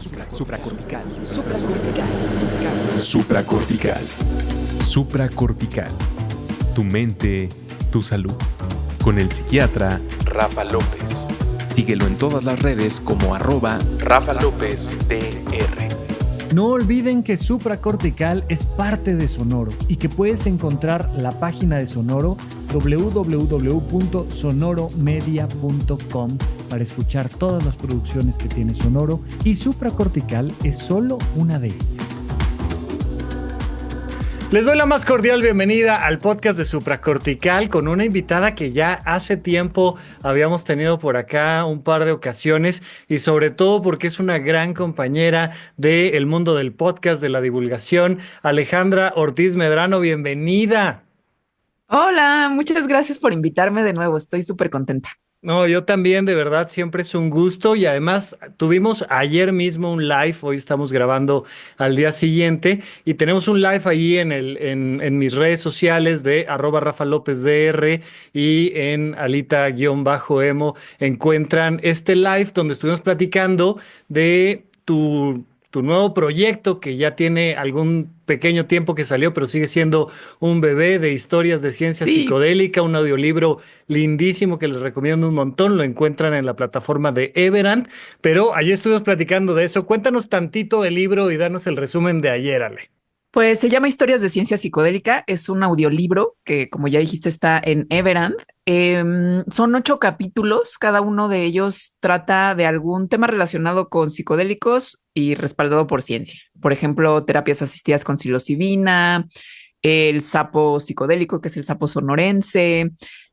Supracortical. Supracortical. Tu mente, tu salud. Con el psiquiatra Rafa López. Síguelo en todas las redes como @Rafa López DR. No olviden que Supracortical es parte de Sonoro y que puedes encontrar la página de Sonoro www.sonoromedia.com para escuchar todas las producciones que tiene Sonoro, y Supracortical es solo una de ellas. Les doy la más cordial bienvenida al podcast de Supracortical con una invitada que ya hace tiempo habíamos tenido por acá un par de ocasiones, y sobre todo porque es una gran compañera del mundo del podcast, de la divulgación. Alejandra Ortiz Medrano, bienvenida. Hola, muchas gracias por invitarme de nuevo. Estoy súper contenta. No, yo también, de verdad, siempre es un gusto, y además tuvimos ayer mismo un live. Hoy estamos grabando al día siguiente y tenemos un live ahí en mis redes sociales de @RafaLópezDR, y en Alita-Emo encuentran este live donde estuvimos platicando de tu nuevo proyecto, que ya tiene algún pequeño tiempo que salió, pero sigue siendo un bebé, de historias de ciencia psicodélica, un audiolibro lindísimo que les recomiendo un montón. Lo encuentran en la plataforma de Everand, pero ayer estuvimos platicando de eso. Cuéntanos tantito del libro y danos el resumen de ayer, Ale. Pues se llama Historias de Ciencia Psicodélica. Es un audiolibro que, como ya dijiste, está en Everand. Son 8 capítulos. Cada uno de ellos trata de algún tema relacionado con psicodélicos y respaldado por ciencia. Por ejemplo, terapias asistidas con psilocibina, el sapo psicodélico, que es el sapo sonorense,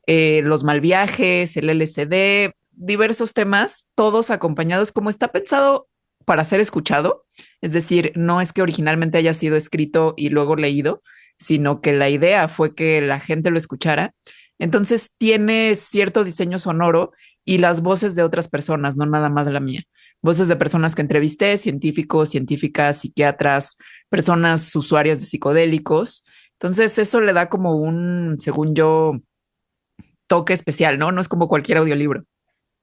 los mal viajes, el LSD, diversos temas, todos acompañados, como está pensado para ser escuchado. Es decir, no es que originalmente haya sido escrito y luego leído, sino que la idea fue que la gente lo escuchara. Entonces tiene cierto diseño sonoro y las voces de otras personas, no nada más la mía. Voces de personas que entrevisté, científicos, científicas, psiquiatras, personas usuarias de psicodélicos. Entonces eso le da como un, según yo, toque especial, ¿no? No es como cualquier audiolibro.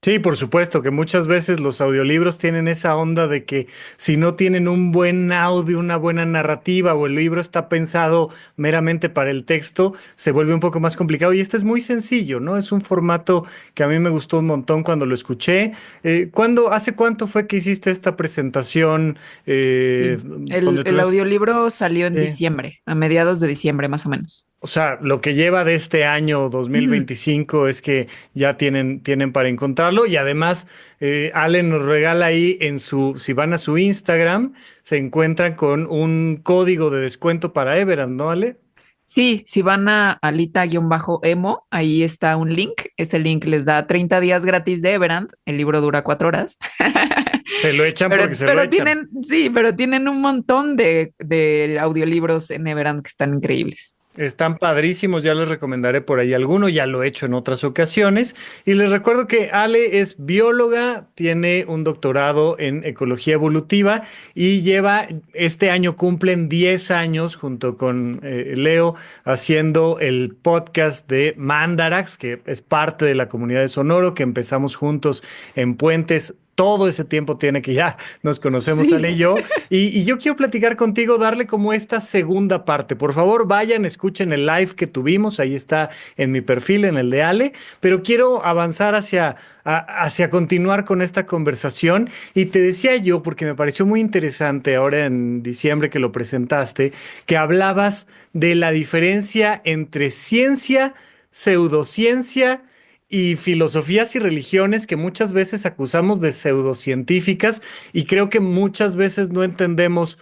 Sí, por supuesto que muchas veces los audiolibros tienen esa onda de que si no tienen un buen audio, una buena narrativa, o el libro está pensado meramente para el texto, se vuelve un poco más complicado. Y este es muy sencillo, ¿no? Es un formato que a mí me gustó un montón cuando lo escuché. ¿Hace cuánto fue que hiciste esta presentación? Sí, el audiolibro salió en diciembre, a mediados de diciembre más o menos. O sea, lo que lleva de este año 2025 es que ya tienen para encontrarlo, y además Ale nos regala ahí si van a su Instagram, se encuentran con un código de descuento para Everand, ¿no, Ale? Sí, si van a Alita-Emo, ahí está un link. Ese link les da 30 días gratis de Everand. El libro dura 4 horas. Se lo echan porque se lo echan. Pero tienen un montón de audiolibros en Everand que están increíbles. Están padrísimos, ya les recomendaré por ahí alguno, ya lo he hecho en otras ocasiones. Y les recuerdo que Ale es bióloga, tiene un doctorado en ecología evolutiva, y este año cumplen 10 años junto con Leo haciendo el podcast de Mandarax, que es parte de la comunidad de Sonoro, que empezamos juntos en Puentes. Todo ese tiempo tiene que ya nos conocemos, Ale y yo. Y yo quiero platicar contigo, darle como esta segunda parte. Por favor, vayan, escuchen el live que tuvimos. Ahí está en mi perfil, en el de Ale. Pero quiero avanzar hacia continuar con esta conversación. Y te decía yo, porque me pareció muy interesante ahora en diciembre que lo presentaste, que hablabas de la diferencia entre ciencia, pseudociencia y filosofías y religiones, que muchas veces acusamos de pseudocientíficas, y creo que muchas veces no entendemos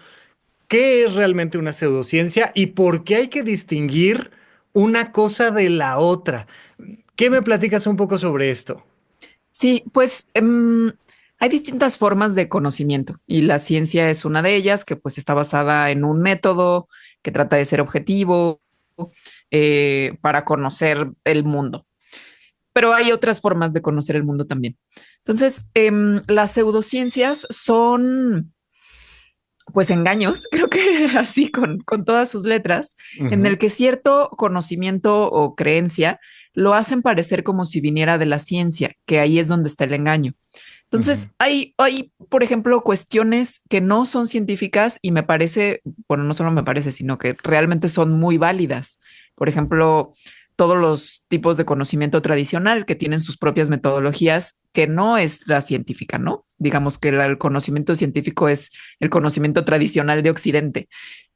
qué es realmente una pseudociencia y por qué hay que distinguir una cosa de la otra. ¿Qué me platicas un poco sobre esto? Sí, pues hay distintas formas de conocimiento, y la ciencia es una de ellas, que pues está basada en un método que trata de ser objetivo para conocer el mundo. Pero hay otras formas de conocer el mundo también. Entonces, las pseudociencias son pues engaños, creo que así con todas sus letras, en el que cierto conocimiento o creencia lo hacen parecer como si viniera de la ciencia, que ahí es donde está el engaño. Ujú, Entonces, hay, por ejemplo, cuestiones que no son científicas y me parece, bueno, no solo me parece, sino que realmente son muy válidas. Por ejemplo, todos los tipos de conocimiento tradicional que tienen sus propias metodologías, que no es la científica, ¿no? Digamos que el conocimiento científico es el conocimiento tradicional de Occidente.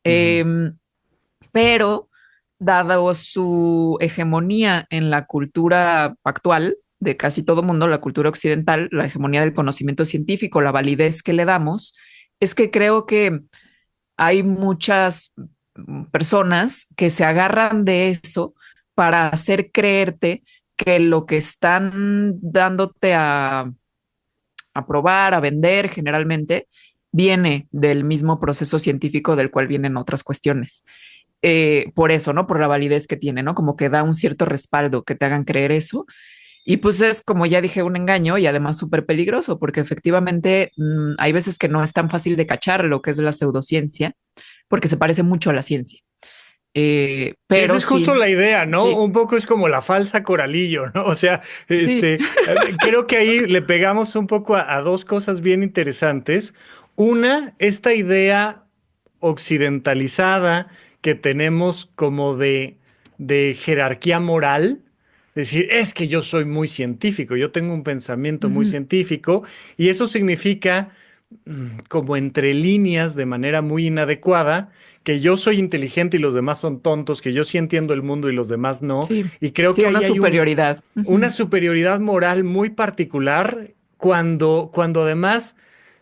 ujú. Em, pero dado su hegemonía en la cultura actual de casi todo mundo, la cultura occidental, la hegemonía del conocimiento científico, la validez que le damos, es que creo que hay muchas personas que se agarran de eso para hacer creerte que lo que están dándote a probar, a vender generalmente, viene del mismo proceso científico del cual vienen otras cuestiones. Por eso, ¿no? Por la validez que tiene, ¿no? Como que da un cierto respaldo que te hagan creer eso. Y pues es, como ya dije, un engaño y además súper peligroso, porque efectivamente hay veces que no es tan fácil de cachar lo que es la pseudociencia, porque se parece mucho a la ciencia. Y esa Pero es justo sí, la idea, ¿no? sí, Un poco es como la falsa Coralillo, ¿no? O sea, sí. creo que ahí le pegamos un poco a dos cosas bien interesantes. Una, esta idea occidentalizada que tenemos como de jerarquía moral. Decir, es que yo soy muy científico, yo tengo un pensamiento muy Ujú, científico y eso significa como entre líneas de manera muy inadecuada, que yo soy inteligente y los demás son tontos, que yo sí entiendo el mundo y los demás no. sí, Y creo sí, que una ahí hay superioridad. una Ujú, superioridad moral muy particular cuando además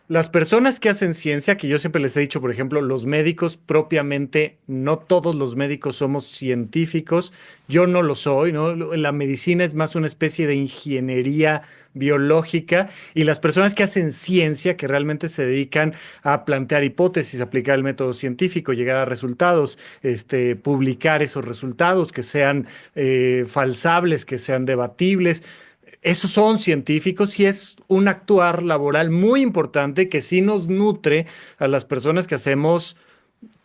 las personas que hacen ciencia, que yo siempre les he dicho, por ejemplo, los médicos propiamente, no todos los médicos somos científicos, yo no lo soy, ¿no? La medicina es más una especie de ingeniería biológica y las personas que hacen ciencia, que realmente se dedican a plantear hipótesis, aplicar el método científico, llegar a resultados, publicar esos resultados, que sean falsables, que sean debatibles. Esos son científicos y es un actuar laboral muy importante que sí nos nutre a las personas que hacemos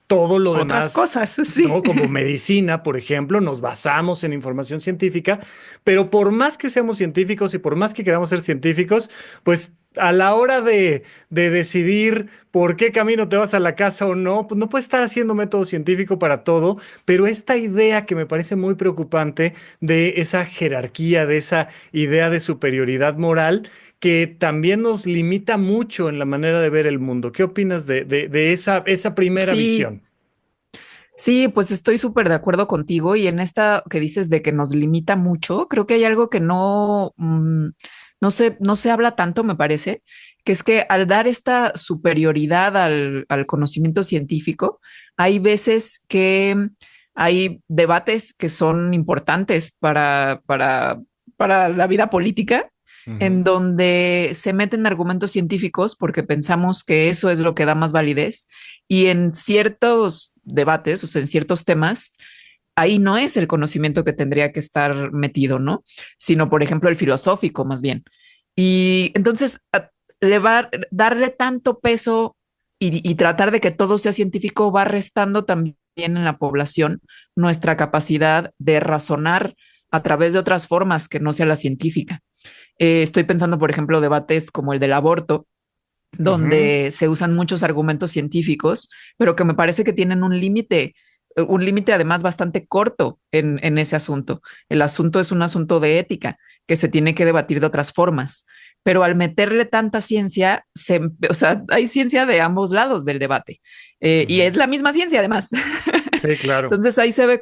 todo lo otras demás, cosas, sí. ¿no? Como medicina, por ejemplo, nos basamos en información científica, pero por más que seamos científicos y por más que queramos ser científicos, pues a la hora de decidir por qué camino te vas a la casa o no, pues no puedes estar haciendo método científico para todo, pero esta idea que me parece muy preocupante de esa jerarquía, de esa idea de superioridad moral, que también nos limita mucho en la manera de ver el mundo. ¿Qué opinas de esa primera Sí, visión? sí, pues estoy súper de acuerdo contigo y en esta que dices de que nos limita mucho, creo que hay algo que no se habla tanto, me parece, que es que al dar esta superioridad al conocimiento científico, hay veces que hay debates que son importantes para la vida política, Ujú. en donde se meten argumentos científicos porque pensamos que eso es lo que da más validez y en ciertos debates, o sea, en ciertos temas, ahí no es el conocimiento que tendría que estar metido, ¿no? Sino, por ejemplo, el filosófico más bien. Y entonces, le va a darle tanto peso y tratar de que todo sea científico va restando también en la población nuestra capacidad de razonar a través de otras formas que no sea la científica. Estoy pensando, por ejemplo, debates como el del aborto, Ujú. donde se usan muchos argumentos científicos, pero que me parece que tienen un límite además bastante corto en ese asunto. El asunto es un asunto de ética que se tiene que debatir de otras formas, pero al meterle tanta ciencia, o sea, hay ciencia de ambos lados del debate y Ujú. es la misma ciencia además. Sí, claro. Entonces ahí se ve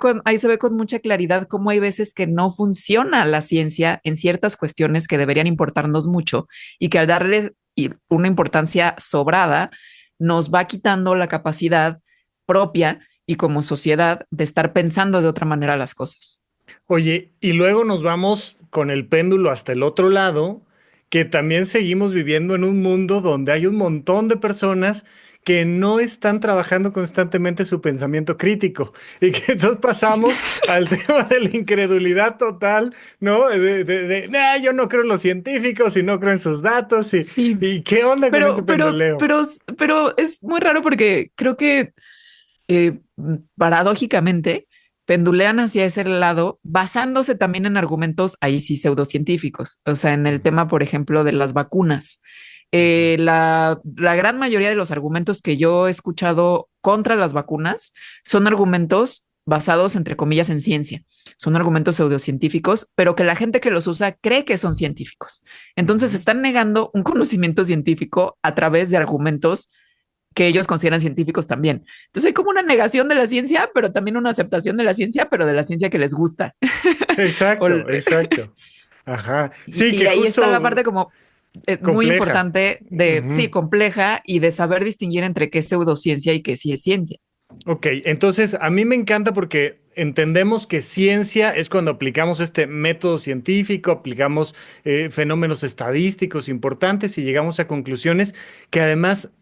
con mucha claridad cómo hay veces que no funciona la ciencia en ciertas cuestiones que deberían importarnos mucho y que al darle una importancia sobrada nos va quitando la capacidad propia y como sociedad de estar pensando de otra manera las cosas. Oye, y luego nos vamos con el péndulo hasta el otro lado, que también seguimos viviendo en un mundo donde hay un montón de personas que no están trabajando constantemente su pensamiento crítico y que entonces pasamos al tema de la incredulidad total, ¿no? "Nah, yo no creo en los científicos y no creo en sus datos Sí, y ¿qué onda con ese pero, pero, penduleo?" pero, pero es muy raro porque creo que paradójicamente pendulean hacia ese lado, basándose también en argumentos ahí sí pseudocientíficos, o sea, en el tema, por ejemplo, de las vacunas. La gran mayoría de los argumentos que yo he escuchado contra las vacunas son argumentos basados, entre comillas, en ciencia. Son argumentos pseudocientíficos, pero que la gente que los usa cree que son científicos. Entonces están negando un conocimiento científico a través de argumentos que ellos consideran científicos también. Entonces hay como una negación de la ciencia, pero también una aceptación de la ciencia, pero de la ciencia que les gusta. Exacto, exacto. Ajá. Sí, y que ahí justo está la parte como muy compleja. importante de, sí, Ujú. compleja y de saber distinguir entre qué es pseudociencia y qué sí es ciencia. Ok, entonces a mí me encanta porque entendemos que ciencia es cuando aplicamos este método científico, aplicamos fenómenos estadísticos importantes y llegamos a conclusiones que además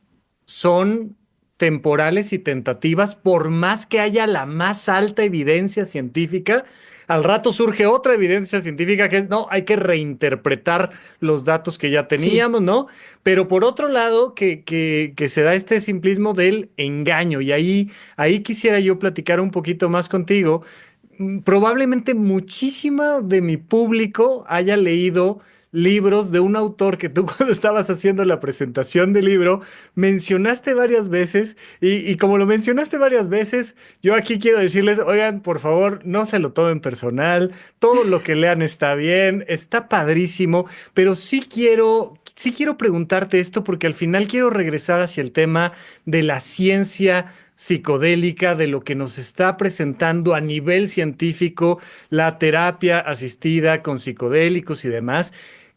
son temporales y tentativas, por más que haya la más alta evidencia científica. Al rato surge otra evidencia científica que es, no, hay que reinterpretar los datos que ya Sí. teníamos, ¿no? Pero por otro lado, que se da este simplismo del engaño. Y ahí quisiera yo platicar un poquito más contigo. Probablemente muchísima de mi público haya leído libros de un autor que tú cuando estabas haciendo la presentación del libro mencionaste varias veces y como lo mencionaste varias veces, yo aquí quiero decirles, oigan, por favor, no se lo tomen personal, todo lo que lean está bien, está padrísimo, pero sí quiero preguntarte esto porque al final quiero regresar hacia el tema de la ciencia psicodélica, de lo que nos está presentando a nivel científico la terapia asistida con psicodélicos y demás,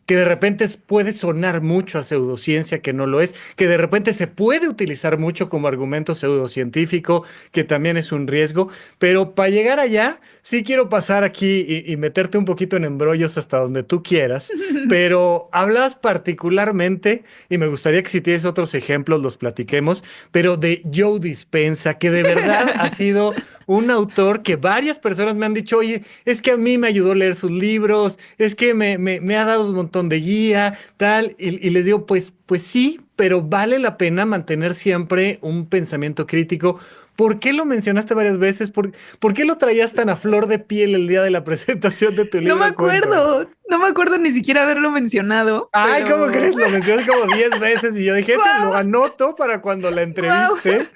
que de repente puede sonar mucho a pseudociencia, que no lo es, que de repente se puede utilizar mucho como argumento pseudocientífico, que también es un riesgo, pero para llegar allá, sí quiero pasar aquí y meterte un poquito en embrollos hasta donde tú quieras, pero hablas particularmente, y me gustaría que si tienes otros ejemplos los platiquemos, pero de Joe Dispenza, que de verdad ha sido un autor que varias personas me han dicho, oye, es que a mí me ayudó a leer sus libros, es que me ha dado un montón de guía, tal, y les digo, pues sí, pero vale la pena mantener siempre un pensamiento crítico. ¿Por qué lo mencionaste varias veces? ¿Por qué lo traías tan a flor de piel el día de la presentación de tu No me libro? Cuéntame. acuerdo, no me acuerdo ni siquiera haberlo mencionado, Ay, ¿cómo pero crees? Lo mencionas como 10 veces y yo dije, ese lo wow, anoto para cuando la wow. entreviste.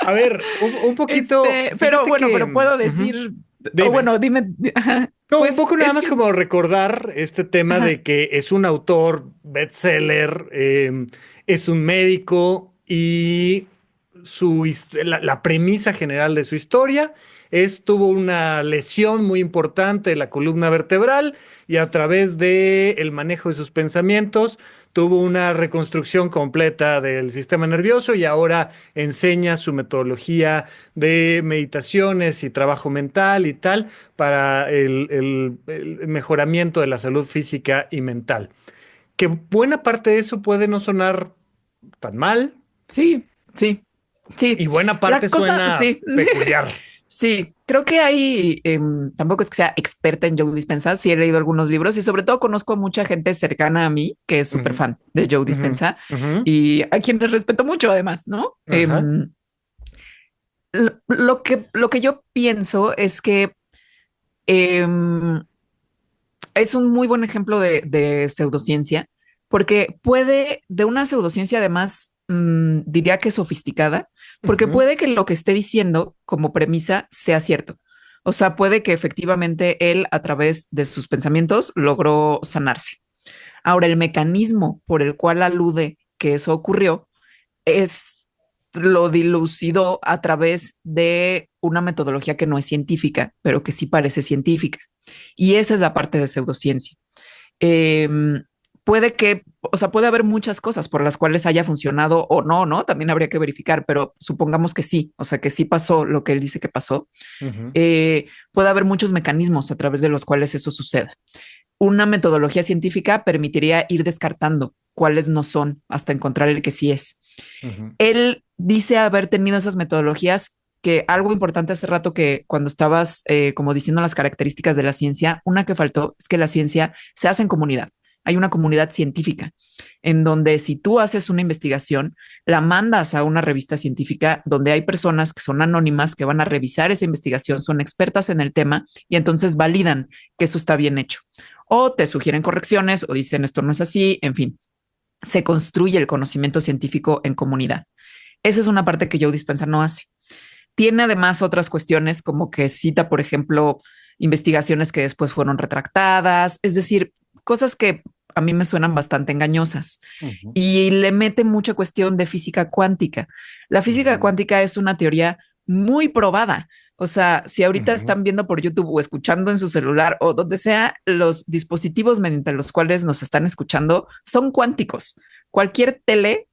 A ver, un poquito, Pero fíjate bueno, que... pero puedo Ujú. decir, o Dime. bueno, dime, ajá. No, un Pues poco nada es más que, como recordar este tema ajá, de que es un autor bestseller, es un médico y la premisa general de su historia es tuvo una lesión muy importante de la columna vertebral y a través de el manejo de sus pensamientos tuvo una reconstrucción completa del sistema nervioso y ahora enseña su metodología de meditaciones y trabajo mental y tal para el mejoramiento de la salud física y mental. Que buena parte de eso puede no sonar tan mal sí, sí, sí. y buena La parte cosa, suena sí, peculiar. sí, creo que hay, tampoco es que sea experta en Joe Dispenza, sí he leído algunos libros y sobre todo conozco a mucha gente cercana a mí que es súper Ujú, fan de Joe ujú, Dispenza ujú. y a quienes respeto mucho además, ¿no? Ajá. Lo que yo pienso es que em, es un muy buen ejemplo de pseudociencia, porque puede, de una pseudociencia además, diría que sofisticada, porque Ujú, puede que lo que esté diciendo como premisa sea cierto. O sea, puede que efectivamente él a través de sus pensamientos logró sanarse. Ahora, el mecanismo por el cual alude que eso ocurrió es lo dilucidó a través de una metodología que no es científica, pero que sí parece científica. Y esa es la parte de pseudociencia. Eh, puede que, o sea, puede haber muchas cosas por las cuales haya funcionado o no, ¿no? También habría que verificar, pero supongamos que sí, o sea, que sí pasó lo que él dice que pasó. ujú, Puede haber muchos mecanismos a través de los cuales eso suceda. Una metodología científica permitiría ir descartando cuáles no son hasta encontrar el que sí es. ujú, Él dice haber tenido esas metodologías que algo importante hace rato que cuando estabas como diciendo las características de la ciencia, una que faltó es que la ciencia se hace en comunidad. hay una comunidad científica en donde si tú haces una investigación, la mandas a una revista científica donde hay personas que son anónimas, que van a revisar esa investigación, son expertas en el tema y entonces validan que eso está bien hecho. O te sugieren correcciones o dicen esto no es así, en fin, se construye el conocimiento científico en comunidad. Esa es una parte que Joe Dispenza no hace. Tiene además otras cuestiones como que cita, por ejemplo, investigaciones que después fueron retractadas, es decir, cosas que a mí me suenan bastante engañosas. Y le mete mucha cuestión de física cuántica. La física cuántica es una teoría muy probada. O sea, si ahorita están viendo por YouTube o escuchando en su celular o donde sea, los dispositivos mediante los cuales nos están escuchando son cuánticos. Cualquier tele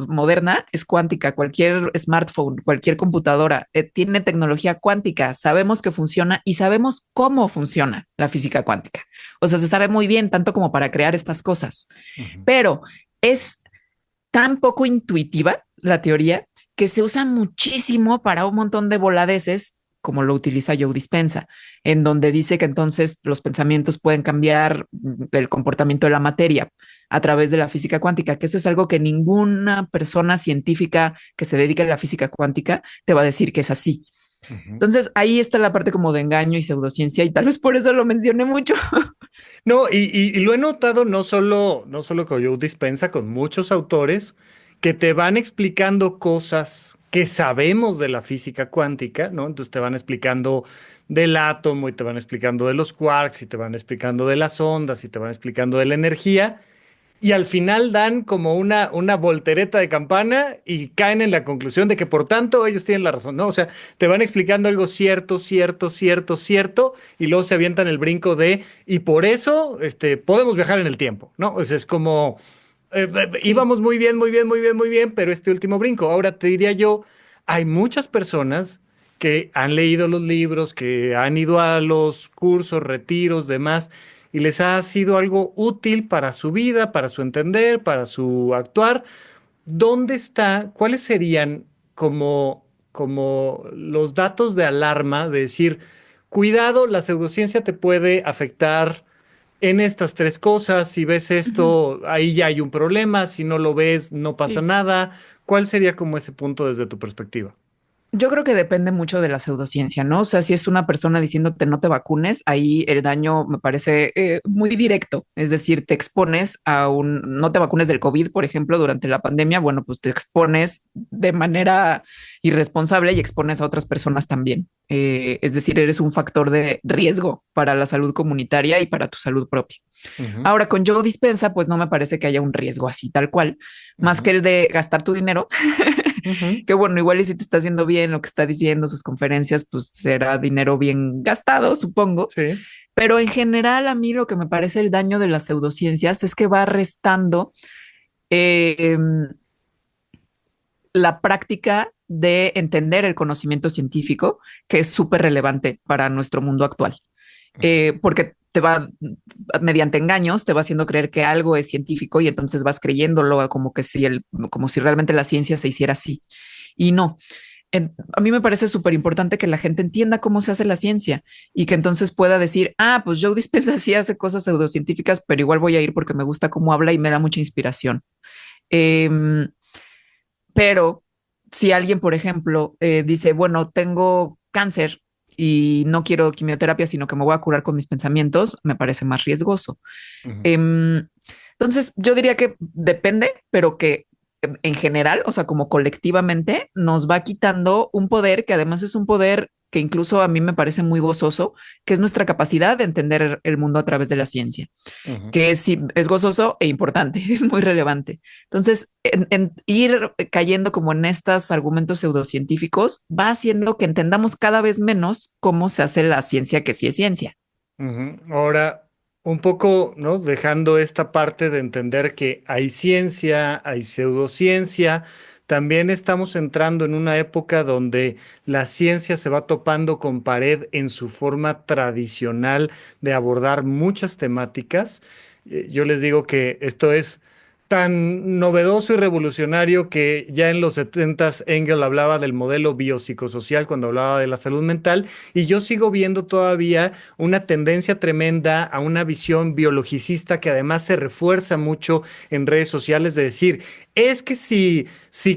moderna es cuántica, cualquier smartphone, cualquier computadora tiene tecnología cuántica. Sabemos que funciona y sabemos cómo funciona la física cuántica. O sea, se sabe muy bien, tanto como para crear estas cosas. Pero es tan poco intuitiva la teoría que se usa muchísimo para un montón de voladeces, como lo utiliza Joe Dispenza, en donde dice que entonces los pensamientos pueden cambiar el comportamiento de la materia a través de la física cuántica, que eso es algo que ninguna persona científica que se dedique a la física cuántica te va a decir que es así. Entonces ahí está la parte como de engaño y pseudociencia y tal vez por eso lo mencioné mucho. No, y lo he notado no solo con Joe Dispenza, con muchos autores que te van explicando cosas que sabemos de la física cuántica, ¿no? Entonces te van explicando del átomo y te van explicando de los quarks y te van explicando de las ondas y te van explicando de la energía. Y al final dan como una voltereta de campana y caen en la conclusión de que por tanto ellos tienen la razón, ¿no? O sea, te van explicando algo cierto, cierto, cierto, cierto, y luego se avientan el brinco de, y por eso podemos viajar en el tiempo, ¿no? O sea, es como, íbamos muy bien, muy bien, muy bien, muy bien, pero este último brinco. Ahora te diría yo, hay muchas personas que han leído los libros, que han ido a los cursos, retiros, demás y les ha sido algo útil para su vida, para su entender, para su actuar. ¿Dónde está? ¿Cuáles serían como los datos de alarma de decir, cuidado, la pseudociencia te puede afectar en estas tres cosas? Si ves esto, ahí ya hay un problema. Si no lo ves, no pasa Sí. nada. ¿Cuál sería como ese punto desde tu perspectiva? Yo creo que depende mucho de la pseudociencia, ¿no? O sea, si es una persona diciéndote no te vacunes, ahí el daño me parece muy directo. Es decir, te expones no te vacunes del COVID, por ejemplo, durante la pandemia, bueno, pues te expones de manera irresponsable y expones a otras personas también. Es decir, eres un factor de riesgo para la salud comunitaria y para tu salud propia. Ujú, Ahora, con Joe Dispensa, pues no me parece que haya un riesgo así tal cual, más ujú, que el de gastar tu dinero. ujú. Que bueno, igual y si te está haciendo bien lo que está diciendo, sus conferencias, pues será dinero bien gastado, supongo. Sí. Pero en general, a mí lo que me parece el daño de las pseudociencias es que va restando eh, la práctica de entender el conocimiento científico, que es súper relevante para nuestro mundo actual. Porque te va, mediante engaños, te va haciendo creer que algo es científico y entonces vas creyéndolo como si realmente la ciencia se hiciera así. Y no, a mí me parece súper importante que la gente entienda cómo se hace la ciencia y que entonces pueda decir, ah, pues Joe Dispenza sí hace cosas pseudocientíficas, pero igual voy a ir porque me gusta cómo habla y me da mucha inspiración. Eh, pero si alguien, por ejemplo, dice, bueno, tengo cáncer y no quiero quimioterapia, sino que me voy a curar con mis pensamientos, me parece más riesgoso. Ujú, Em, entonces, yo diría que depende, pero que en general, o sea, como colectivamente, nos va quitando un poder que además es un poder que incluso a mí me parece muy gozoso, que es nuestra capacidad de entender el mundo a través de la ciencia, ujú. que es gozoso e importante, es muy relevante. Entonces, en ir cayendo como en estos argumentos pseudocientíficos va haciendo que entendamos cada vez menos cómo se hace la ciencia que sí es ciencia. Ujú. Ahora, un poco, ¿no? Dejando esta parte de entender que hay ciencia, hay pseudociencia, también estamos entrando en una época donde la ciencia se va topando con pared en su forma tradicional de abordar muchas temáticas. Yo les digo que esto es tan novedoso y revolucionario que ya en los 70s Engel hablaba del modelo biopsicosocial cuando hablaba de la salud mental, y yo sigo viendo todavía una tendencia tremenda a una visión biologicista que además se refuerza mucho en redes sociales de decir, es que si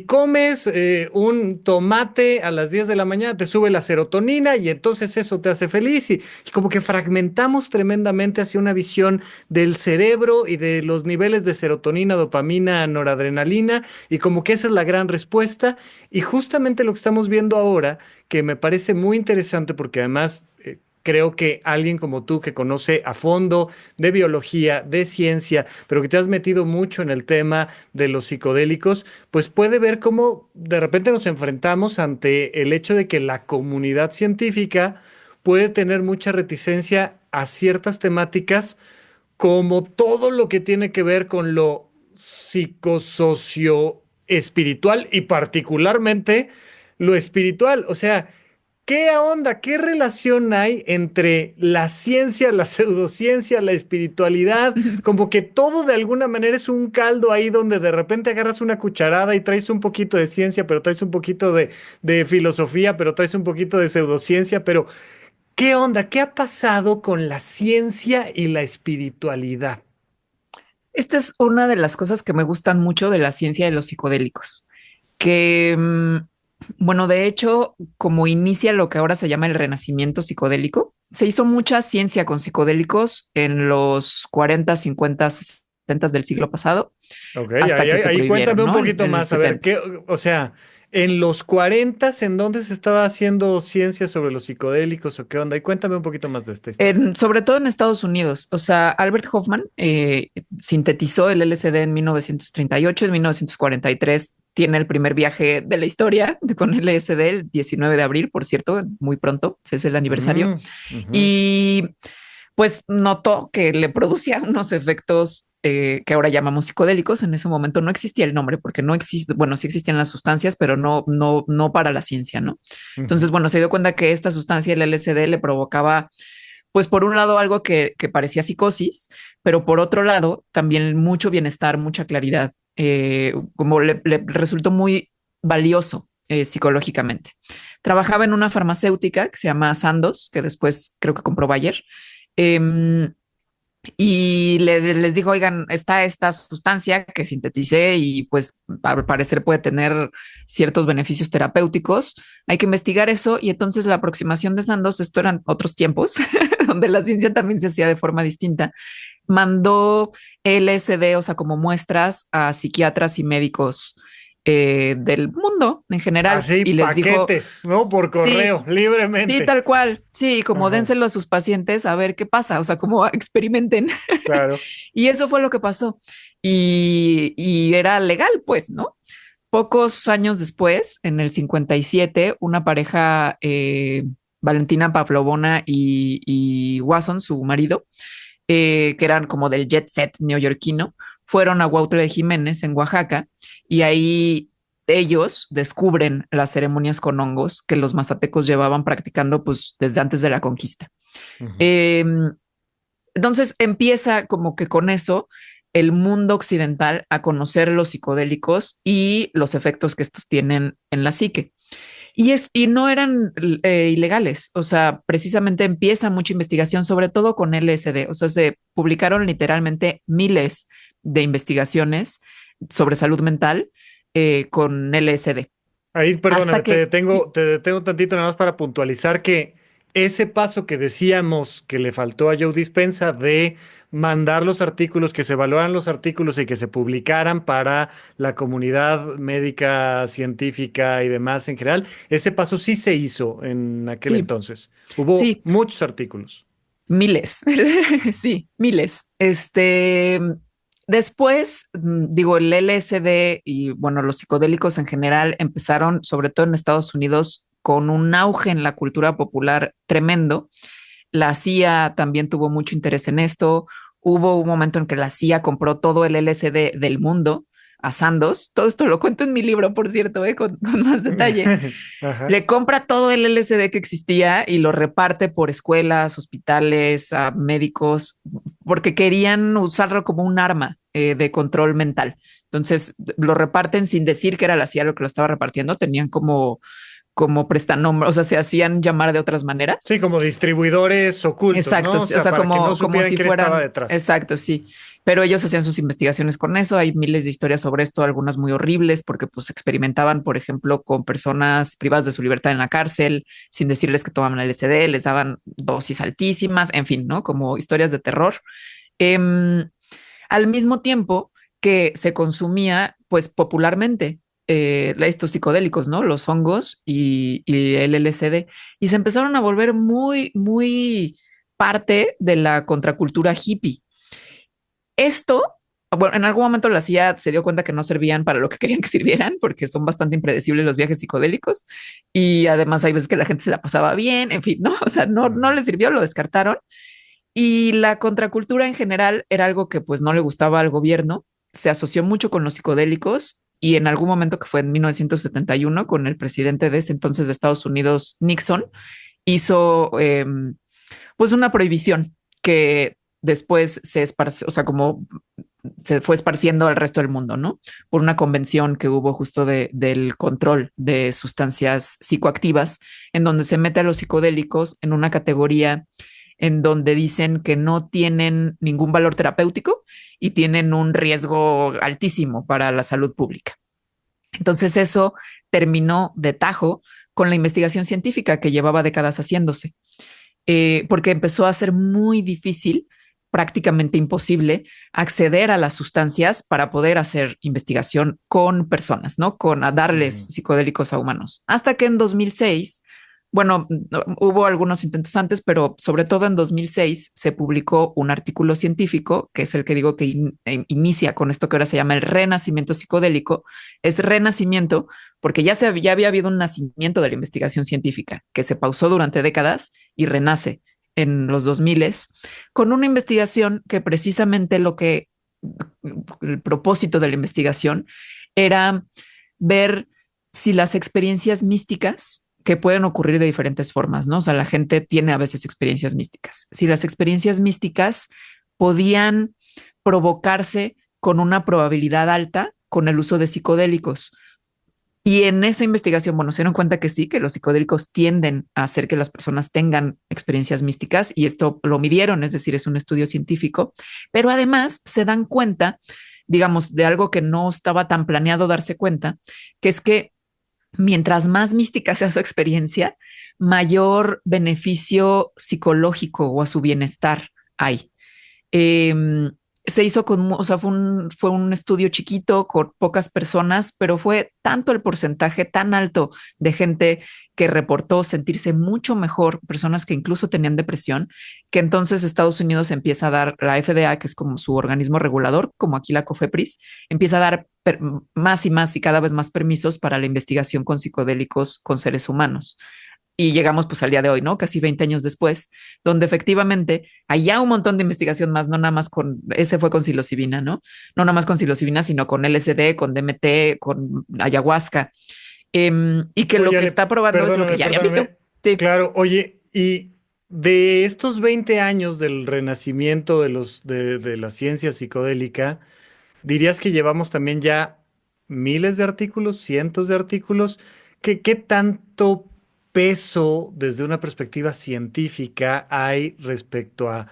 comes un tomate a las 10 de la mañana te sube la serotonina y entonces eso te hace feliz, y como que fragmentamos tremendamente hacia una visión del cerebro y de los niveles de serotonina, dopamina, noradrenalina, y como que esa es la gran respuesta. Y justamente lo que estamos viendo ahora, que me parece muy interesante porque además creo que alguien como tú que conoce a fondo de biología, de ciencia, pero que te has metido mucho en el tema de los psicodélicos, pues puede ver cómo de repente nos enfrentamos ante el hecho de que la comunidad científica puede tener mucha reticencia a ciertas temáticas, como todo lo que tiene que ver con lo psicosocio espiritual y particularmente lo espiritual. O sea, ¿qué onda? ¿Qué relación hay entre la ciencia, la pseudociencia, la espiritualidad? Como que todo de alguna manera es un caldo ahí donde de repente agarras una cucharada y traes un poquito de ciencia, pero traes un poquito de filosofía, pero traes un poquito de pseudociencia, pero ¿qué onda? ¿Qué ha pasado con la ciencia y la espiritualidad? Esta es una de las cosas que me gustan mucho de la ciencia de los psicodélicos, que, bueno, de hecho, como inicia lo que ahora se llama el renacimiento psicodélico, se hizo mucha ciencia con psicodélicos en los 40, 50, 60 del siglo pasado, Ok, hasta que se ahí prohibieron, cuéntame un ¿no? poquito En el más. A ver, 70. ¿qué, o sea, en los 40, ¿en dónde se estaba haciendo ciencia sobre los psicodélicos o qué onda? Y cuéntame un poquito más de esta historia. Sobre todo en Estados Unidos. O sea, Albert Hoffman sintetizó el LSD en 1938. En 1943 tiene el primer viaje de la historia con LSD, el 19 de abril, por cierto, muy pronto, ese es el aniversario. Mm, ujú. Y pues notó que le producía unos efectos que ahora llamamos psicodélicos. En ese momento no existía el nombre porque no existe, bueno, sí existían las sustancias, pero no para la ciencia, ¿no? Ujú. Entonces, bueno, se dio cuenta que esta sustancia, el LSD, le provocaba, pues por un lado algo que parecía psicosis, pero por otro lado también mucho bienestar, mucha claridad, como le resultó muy valioso psicológicamente. Trabajaba en una farmacéutica que se llama Sandoz, que después creo que compró Bayer. em, y les dijo, oigan, está esta sustancia que sinteticé y pues al parecer puede tener ciertos beneficios terapéuticos. Hay que investigar eso. Y entonces la aproximación de Sandoz, esto eran otros tiempos, donde la ciencia también se hacía de forma distinta, mandó LSD, o sea, como muestras a psiquiatras y médicos del mundo en general Así, y les dijo, paquetes, ¿no? Por sí, correo, sí, libremente. tal cual. Sí, como Ajá, dénselo a sus pacientes a ver qué pasa, o sea, como experimenten. claro. Y eso fue lo que pasó. Y era legal, pues, ¿no? Pocos años después, en el 57, una pareja, Valentina Pavlovna y Wasson, su marido, que eran como del jet set neoyorquino, fueron a Huautla de Jiménez en Oaxaca y ahí ellos descubren las ceremonias con hongos que los mazatecos llevaban practicando pues desde antes de la conquista. Ujú. Eh, entonces empieza como que con eso el mundo occidental a conocer los psicodélicos y los efectos que estos tienen en la psique. Y no eran ilegales, o sea, precisamente empieza mucha investigación, sobre todo con LSD, o sea, se publicaron literalmente miles de investigaciones sobre salud mental con LSD. Ahí, perdóname, Hasta que, te detengo tantito nada más para puntualizar que ese paso que decíamos que le faltó a Joe Dispenza de mandar los artículos, que se evaluaran los artículos y que se publicaran para la comunidad médica, científica y demás en general, ese paso sí se hizo en aquel sí, entonces. Hubo sí, muchos artículos. miles, sí, miles. Después, digo, el LSD y bueno, los psicodélicos en general empezaron, sobre todo en Estados Unidos, con un auge en la cultura popular tremendo. La CIA también tuvo mucho interés en esto. Hubo un momento en que la CIA compró todo el LSD del mundo a Sandoz. Todo esto lo cuento en mi libro, por cierto, con más detalle. Ajá. Le compra todo el LSD que existía y lo reparte por escuelas, hospitales, a médicos, porque querían usarlo como un arma de control mental. Entonces lo reparten sin decir que era la CIA lo que lo estaba repartiendo. Tenían como prestanombres, o sea, se hacían llamar de otras maneras. Sí, como distribuidores ocultos, Exacto, ¿no? o sea, para que no como supieran si quién estaba fueran, detrás. exacto, sí. Pero ellos hacían sus investigaciones con eso. Hay miles de historias sobre esto, algunas muy horribles, porque pues experimentaban, por ejemplo, con personas privadas de su libertad en la cárcel, sin decirles que tomaban LSD, les daban dosis altísimas, en fin, ¿no? Como historias de terror. Eh, Al mismo tiempo que se consumía, pues popularmente, estos psicodélicos, ¿no? Los hongos y el LSD. Y se empezaron a volver muy, muy parte de la contracultura hippie. Esto, bueno, en algún momento la CIA se dio cuenta que no servían para lo que querían que sirvieran, porque son bastante impredecibles los viajes psicodélicos. Y además hay veces que la gente se la pasaba bien, en fin, ¿no? O sea, no les sirvió, lo descartaron. Y la contracultura en general era algo que pues no le gustaba al gobierno, se asoció mucho con los psicodélicos y en algún momento que fue en 1971 con el presidente de ese entonces de Estados Unidos, Nixon, hizo pues una prohibición que después se esparció, o sea, como se fue esparciendo al resto del mundo, ¿no? Por una convención que hubo justo del control de sustancias psicoactivas, en donde se mete a los psicodélicos en una categoría en donde dicen que no tienen ningún valor terapéutico y tienen un riesgo altísimo para la salud pública. Entonces eso terminó de tajo con la investigación científica que llevaba décadas haciéndose, porque empezó a ser muy difícil, prácticamente imposible, acceder a las sustancias para poder hacer investigación con personas, ¿no? Con a darles psicodélicos a humanos. Hasta que en 2006, bueno, hubo algunos intentos antes, pero sobre todo en 2006 se publicó un artículo científico, que es el que digo que inicia con esto que ahora se llama el renacimiento psicodélico. Es renacimiento porque ya había habido un nacimiento de la investigación científica que se pausó durante décadas y renace en los 2000 con una investigación que precisamente el propósito de la investigación era ver si las experiencias místicas que pueden ocurrir de diferentes formas, ¿no? O sea, la gente tiene a veces experiencias místicas. Si las experiencias místicas podían provocarse con una probabilidad alta con el uso de psicodélicos. Y en esa investigación, bueno, se dieron cuenta que sí, que los psicodélicos tienden a hacer que las personas tengan experiencias místicas y esto lo midieron, es decir, es un estudio científico, pero además se dan cuenta, digamos, de algo que no estaba tan planeado darse cuenta, que es que mientras más mística sea su experiencia, mayor beneficio psicológico o a su bienestar hay. Se hizo o sea, fue un estudio chiquito con pocas personas, pero fue tanto el porcentaje tan alto de gente que reportó sentirse mucho mejor, personas que incluso tenían depresión, que entonces Estados Unidos empieza a dar, la FDA, que es como su organismo regulador, como aquí la COFEPRIS, empieza a dar más y más y cada vez más permisos para la investigación con psicodélicos con seres humanos. Y llegamos pues al día de hoy, ¿no? Casi 20 años después, donde efectivamente hay ya un montón de investigación más, no nada más ese fue con psilocibina, ¿no? No nada más con psilocibina, sino con LSD, con DMT, con ayahuasca. Y que oye, lo que está probando es lo que ya había visto. Sí. Claro, oye, y de estos 20 años del renacimiento de la ciencia psicodélica, ¿dirías que llevamos también ya miles de artículos, cientos de artículos? ¿Qué tanto peso desde una perspectiva científica hay respecto a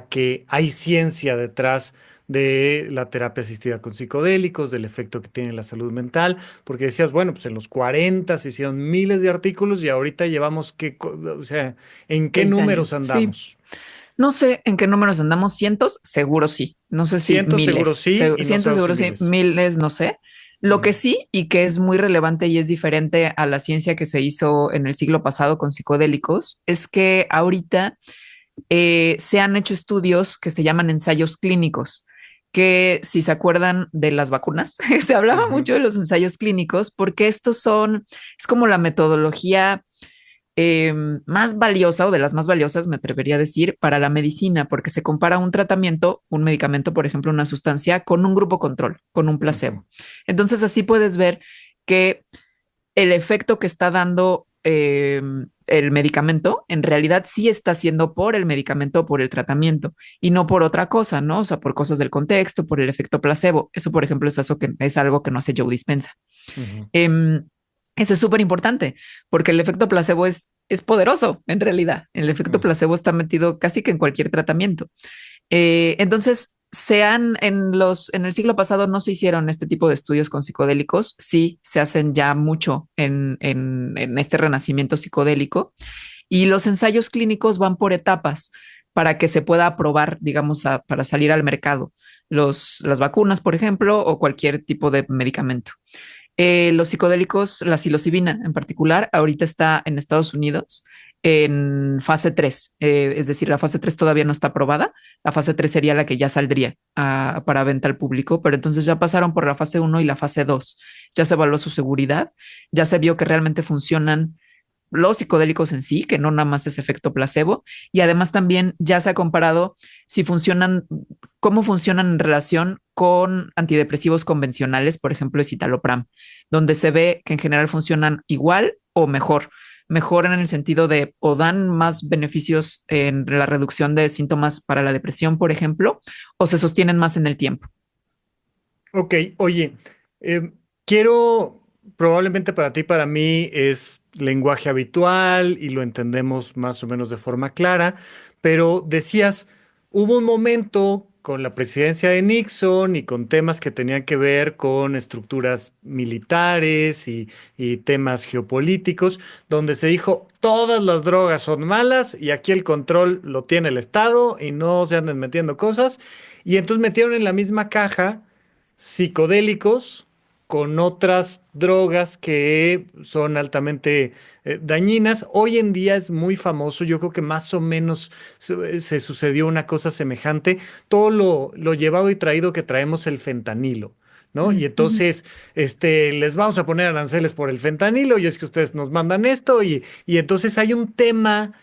que hay ciencia detrás de la terapia asistida con psicodélicos, del efecto que tiene en la salud mental? Porque decías, bueno, pues en los 40 se hicieron miles de artículos y ahorita llevamos o sea, ¿en qué 20 números años. andamos? Sí. No sé en qué números andamos, cientos, seguro sí. No sé si Cientos seguro miles. sí, y no Cientos sabemos seguro si sí, miles. miles no sé. Lo que sí, y que es muy relevante y es diferente a la ciencia que se hizo en el siglo pasado con psicodélicos, es que ahorita se han hecho estudios que se llaman ensayos clínicos, que si se acuerdan de las vacunas, se hablaba mucho de los ensayos clínicos, porque es como la metodología más valiosa o de las más valiosas, me atrevería a decir, para la medicina, porque se compara un tratamiento, un medicamento, por ejemplo, una sustancia, con un grupo control, con un placebo. Entonces así puedes ver que el efecto que está dando el medicamento, en realidad sí está siendo por el medicamento o por el tratamiento y no por otra cosa, ¿no? O sea, por cosas del contexto, por el efecto placebo. Eso, por ejemplo, es algo que no hace Joe Dispenza. Ujú. Eso es súper importante porque el efecto placebo es poderoso en realidad. El efecto placebo está metido casi que en cualquier tratamiento. Entonces, en el siglo pasado no se hicieron este tipo de estudios con psicodélicos. Sí, se hacen ya mucho en este renacimiento psicodélico y los ensayos clínicos van por etapas para que se pueda aprobar, digamos, para salir al mercado. Las vacunas, por ejemplo, o cualquier tipo de medicamento. Los psicodélicos, la psilocibina en particular, ahorita está en Estados Unidos en fase 3, es decir, la fase 3 todavía no está aprobada, la fase 3 sería la que ya saldría para venta al público, pero entonces ya pasaron por la fase 1 y la fase 2, ya se evaluó su seguridad, ya se vio que realmente funcionan los psicodélicos en sí, que no nada más es efecto placebo, y además también ya se ha comparado si funcionan, cómo funcionan en relación con antidepresivos convencionales, por ejemplo, el citalopram, donde se ve que en general funcionan igual o mejor. Mejor en el sentido de o dan más beneficios en la reducción de síntomas para la depresión, por ejemplo, o se sostienen más en el tiempo. Ok, oye, quiero, probablemente para ti, para mí es lenguaje habitual y lo entendemos más o menos de forma clara, pero decías, hubo un momento con la presidencia de Nixon y con temas que tenían que ver con estructuras militares y temas geopolíticos, donde se dijo, todas las drogas son malas y aquí el control lo tiene el Estado y no se anden metiendo cosas. Y entonces metieron en la misma caja psicodélicos con otras drogas que son altamente dañinas. Hoy en día es muy famoso, yo creo que más o menos se sucedió una cosa semejante. Todo lo llevado y traído que traemos el fentanilo. ¿No? Y entonces, les vamos a poner aranceles por el fentanilo y es que ustedes nos mandan esto y entonces hay un tema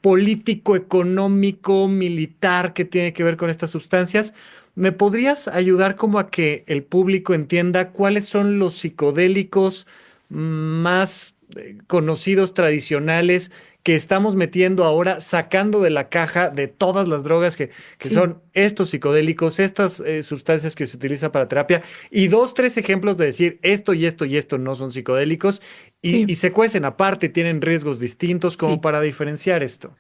político, económico, militar que tiene que ver con estas sustancias. ¿Me podrías ayudar como a que el público entienda cuáles son los psicodélicos más conocidos, tradicionales, que estamos metiendo ahora, sacando de la caja de todas las drogas que Sí, son estos psicodélicos, estas sustancias que se utilizan para terapia, y dos, tres ejemplos de decir esto y esto y esto no son psicodélicos, y sí, se cuecen aparte, tienen riesgos distintos como sí. para diferenciar esto?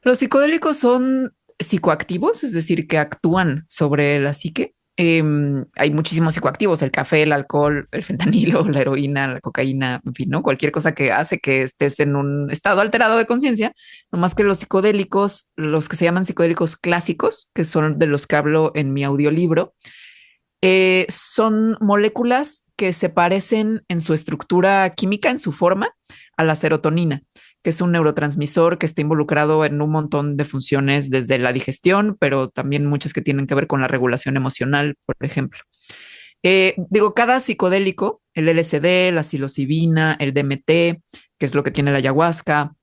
Los psicodélicos son psicoactivos, es decir, que actúan sobre la psique. Hay muchísimos psicoactivos, el café, el alcohol, el fentanilo, la heroína, la cocaína, en fin, ¿no? Cualquier cosa que hace que estés en un estado alterado de conciencia, no más que los psicodélicos, los que se llaman psicodélicos clásicos, que son de los que hablo en mi audiolibro, son moléculas que se parecen en su estructura química, en su forma, a la serotonina, que es un neurotransmisor que está involucrado en un montón de funciones desde la digestión, pero también muchas que tienen que ver con la regulación emocional, por ejemplo. Digo, cada psicodélico, el LSD, la psilocibina, el DMT, que es lo que tiene la ayahuasca,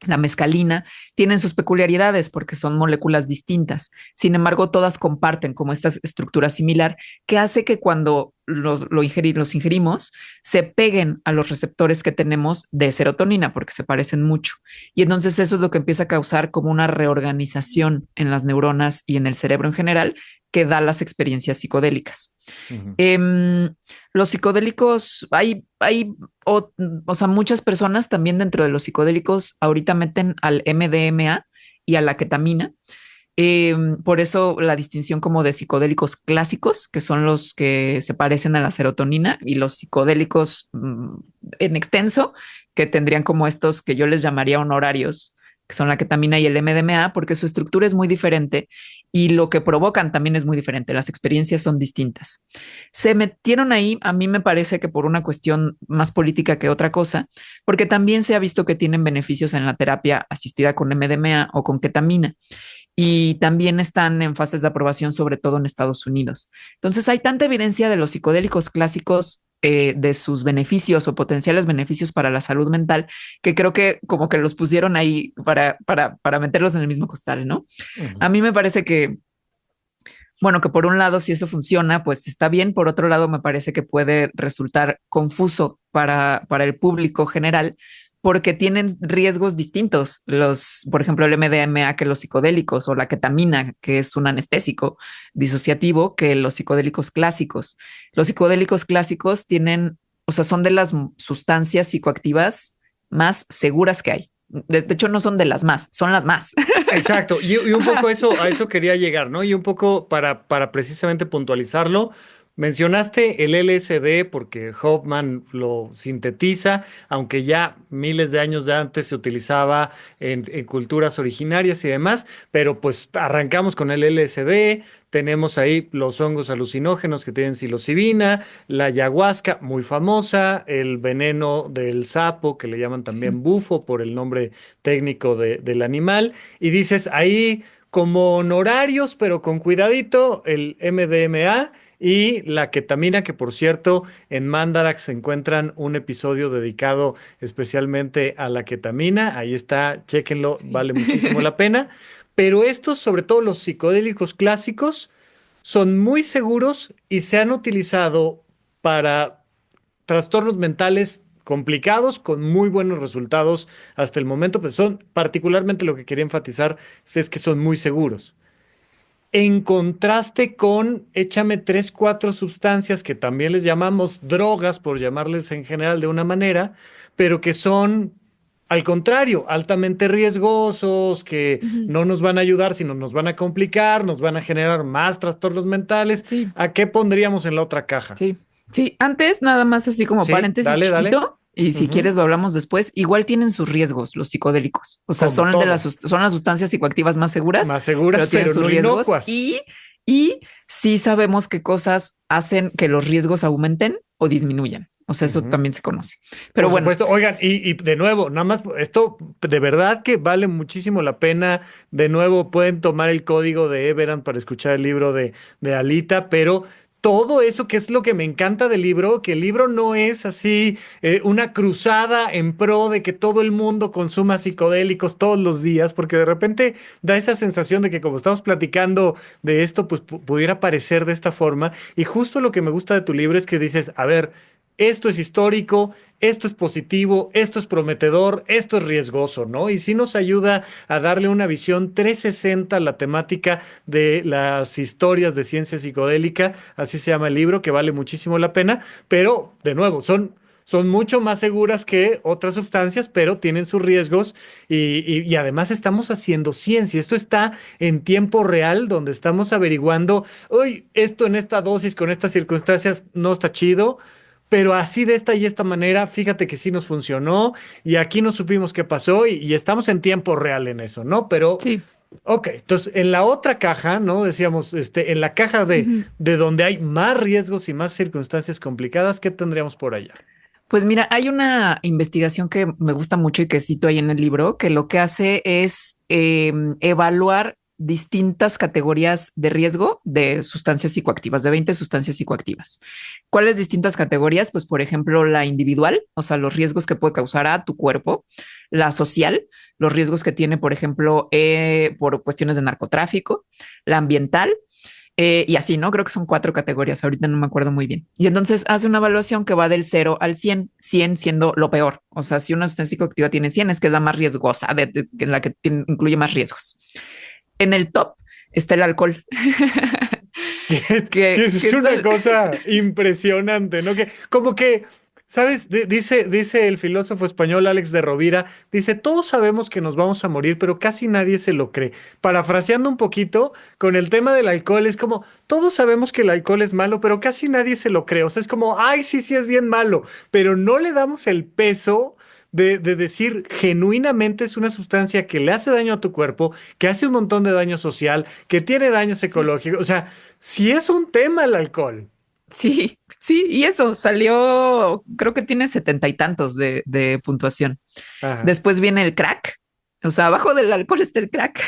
la mescalina, tienen sus peculiaridades porque son moléculas distintas. Sin embargo, todas comparten como esta estructura similar que hace que cuando los ingerimos se peguen a los receptores que tenemos de serotonina porque se parecen mucho. Y entonces eso es lo que empieza a causar como una reorganización en las neuronas y en el cerebro en general que da las experiencias psicodélicas. Ujú. Los psicodélicos, o sea, muchas personas también dentro de los psicodélicos ahorita meten al MDMA y a la ketamina. Por eso la distinción como de psicodélicos clásicos, que son los que se parecen a la serotonina, y los psicodélicos en extenso, que tendrían como estos que yo les llamaría honorarios, que son la ketamina y el MDMA, porque su estructura es muy diferente y lo que provocan también es muy diferente. Las experiencias son distintas. Se metieron ahí, a mí me parece que por una cuestión más política que otra cosa, porque también se ha visto que tienen beneficios en la terapia asistida con MDMA o con ketamina y también están en fases de aprobación, sobre todo en Estados Unidos. Entonces hay tanta evidencia de los psicodélicos clásicos, de sus beneficios o potenciales beneficios para la salud mental, que creo que como que los pusieron ahí para meterlos en el mismo costal, ¿no? A Ujú. mí me parece que, bueno, que por un lado, si eso funciona, pues está bien. Por otro lado, me parece que puede resultar confuso para el público general, porque tienen riesgos distintos. Por ejemplo, el MDMA que los psicodélicos, o la ketamina, que es un anestésico disociativo, que los psicodélicos clásicos. Los psicodélicos clásicos tienen, o sea, son de las sustancias psicoactivas más seguras que hay. De hecho, no son de las más, son las más. Exacto. Y un poco a eso quería llegar, ¿no? Y un poco para precisamente puntualizarlo. Mencionaste el LSD porque Hoffman lo sintetiza, aunque ya miles de años de antes se utilizaba en culturas originarias y demás, pero pues arrancamos con el LSD, tenemos ahí los hongos alucinógenos que tienen psilocibina, la ayahuasca, muy famosa, el veneno del sapo, que le llaman también bufo por el nombre técnico del animal, y dices ahí como honorarios, pero con cuidadito, el MDMA y la ketamina, que por cierto, en Mandarax se encuentran un episodio dedicado especialmente a la ketamina. Ahí está, chéquenlo, vale muchísimo la pena. Pero estos, sobre todo los psicodélicos clásicos, son muy seguros y se han utilizado para trastornos mentales complicados con muy buenos resultados hasta el momento, pero son particularmente lo que quería enfatizar es que son muy seguros. En contraste con, échame 3, 4 sustancias que también les llamamos drogas, por llamarles en general de una manera, pero que son, al contrario, altamente riesgosos, que no nos van a ayudar, sino nos van a complicar, nos van a generar más trastornos mentales. Sí. ¿A qué pondríamos en la otra caja? Sí, sí. Antes, nada más así como Sí, paréntesis dale, chiquito. dale. Y si quieres lo hablamos después. Igual tienen sus riesgos los psicodélicos. O sea, Como son todo. son las sustancias psicoactivas más seguras, Más seguras, tienen pero sus no riesgos. inocuas. Y sí sabemos qué cosas hacen que los riesgos aumenten o disminuyan. O sea, eso también se conoce. Pero Por bueno, supuesto, oigan, y de nuevo, nada más, esto de verdad que vale muchísimo la pena. De nuevo, pueden tomar el código de Everand para escuchar el libro de Alita, pero todo eso que es lo que me encanta del libro, que el libro no es así una cruzada en pro de que todo el mundo consuma psicodélicos todos los días, porque de repente da esa sensación de que como estamos platicando de esto, pues pudiera parecer de esta forma. Y justo lo que me gusta de tu libro es que dices, a ver, esto es histórico, esto es positivo, esto es prometedor, esto es riesgoso, ¿no? Y sí nos ayuda a darle una visión 360 a la temática de las historias de ciencia psicodélica, así se llama el libro, que vale muchísimo la pena, pero de nuevo, son mucho más seguras que otras sustancias, pero tienen sus riesgos y además estamos haciendo ciencia. Esto está en tiempo real, donde estamos averiguando, uy, esto en esta dosis, con estas circunstancias, no está chido. Pero así de esta y esta manera, fíjate que sí nos funcionó y aquí no supimos qué pasó y estamos en tiempo real en eso, ¿no? Pero, sí. ok, entonces en la otra caja, ¿no? Decíamos, en la caja de donde hay más riesgos y más circunstancias complicadas, ¿qué tendríamos por allá? Pues mira, hay una investigación que me gusta mucho y que cito ahí en el libro, que lo que hace es evaluar distintas categorías de riesgo de sustancias psicoactivas, de 20 sustancias psicoactivas. ¿Cuáles distintas categorías? Pues, por ejemplo, la individual, o sea, los riesgos que puede causar a tu cuerpo, la social, los riesgos que tiene, por ejemplo, por cuestiones de narcotráfico, la ambiental, y así, ¿no? Creo que son 4 categorías, ahorita no me acuerdo muy bien. Y entonces hace una evaluación que va del 0 al 100, 100 siendo lo peor. O sea, si una sustancia psicoactiva tiene 100, es que es la más riesgosa, en la que incluye más riesgos. En el top está el alcohol. Que es una cosa impresionante, ¿no? Que como que, ¿sabes? Dice el filósofo español Alex de Rovira, dice, todos sabemos que nos vamos a morir, pero casi nadie se lo cree. Parafraseando un poquito, con el tema del alcohol, es como, todos sabemos que el alcohol es malo, pero casi nadie se lo cree. O sea, es como, ay, sí, sí es bien malo, pero no le damos el peso de decir genuinamente es una sustancia que le hace daño a tu cuerpo, que hace un montón de daño social, que tiene daños ecológicos. O sea, sí es un tema el alcohol. Sí, sí, y eso salió, creo que tiene 70 y tantos de puntuación. Ajá. Después viene el crack, o sea, abajo del alcohol está el crack.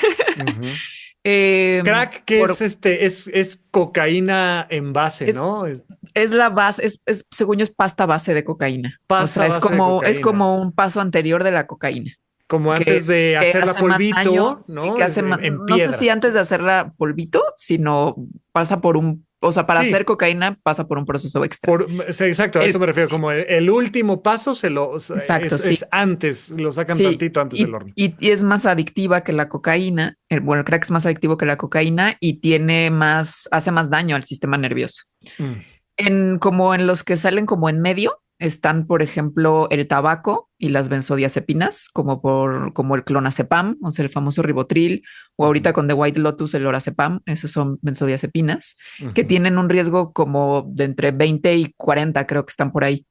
Crack, que es cocaína en base, ¿no? Es la base, según yo, es pasta base de cocaína. Pasta o sea, base es como un paso anterior de la cocaína. Como antes de hacerla polvito, ¿no? Sí, que hace en no piedra. sé si antes de hacerla polvito, sino pasa por un o sea, para Sí, hacer cocaína pasa por un proceso extra. sí, exacto, a eso me refiero. Sí, Como el último paso exacto, es sí. antes, lo sacan Sí, tantito antes del horno. y es más adictiva que la cocaína. Bueno, el crack es más adictivo que la cocaína y tiene más, hace más daño al sistema nervioso. Mm, Como en los que salen como en medio, están, por ejemplo, el tabaco y las benzodiazepinas, como el clonazepam, o sea, el famoso ribotril, o ujú, ahorita con The White Lotus, el lorazepam, esos son benzodiazepinas, que ujú, tienen un riesgo como de entre 20 y 40, creo que están por ahí.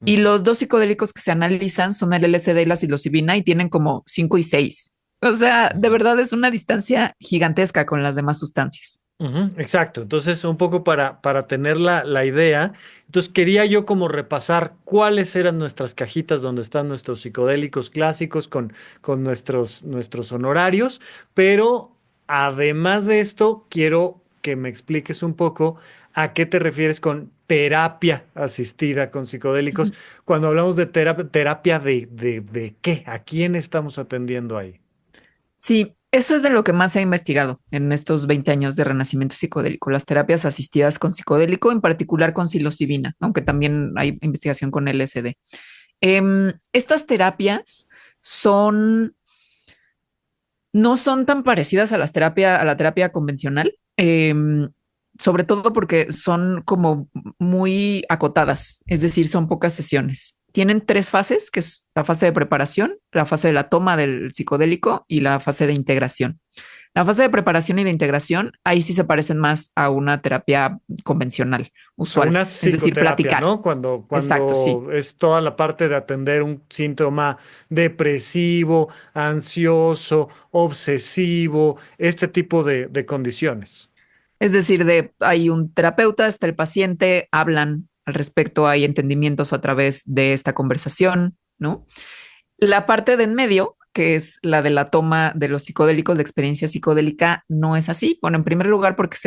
Y ujú. los dos psicodélicos que se analizan son el LSD y la psilocibina y tienen como 5 y 6. O sea, de verdad es una distancia gigantesca con las demás sustancias. Ujú, exacto, entonces un poco para tener la idea, entonces quería yo como repasar cuáles eran nuestras cajitas donde están nuestros psicodélicos clásicos con nuestros honorarios, pero además de esto, quiero que me expliques un poco a qué te refieres con terapia asistida con psicodélicos. Cuando hablamos de terapia de qué, ¿a quién estamos atendiendo ahí? Sí, eso es de lo que más se ha investigado en estos 20 años de renacimiento psicodélico, las terapias asistidas con psicodélico, en particular con psilocibina, aunque también hay investigación con LSD. Estas terapias son, no son tan parecidas a a la terapia convencional, sobre todo porque son como muy acotadas, es decir, son pocas sesiones. Tienen tres fases, que es la fase de preparación, la fase de la toma del psicodélico y la fase de integración. La fase de preparación y de integración, ahí sí se parecen más a una terapia convencional, A usual, una es decir, psicoterapia, platicar. ¿no? Cuando, Exacto, sí. cuando es toda la parte de atender un síntoma depresivo, ansioso, obsesivo, este tipo de condiciones. Es decir, hay un terapeuta, está el paciente, hablan al respecto, hay entendimientos a través de esta conversación, ¿no? La parte de en medio, que es la de la toma de los psicodélicos, de experiencia psicodélica, no es así. Bueno, en primer lugar, porque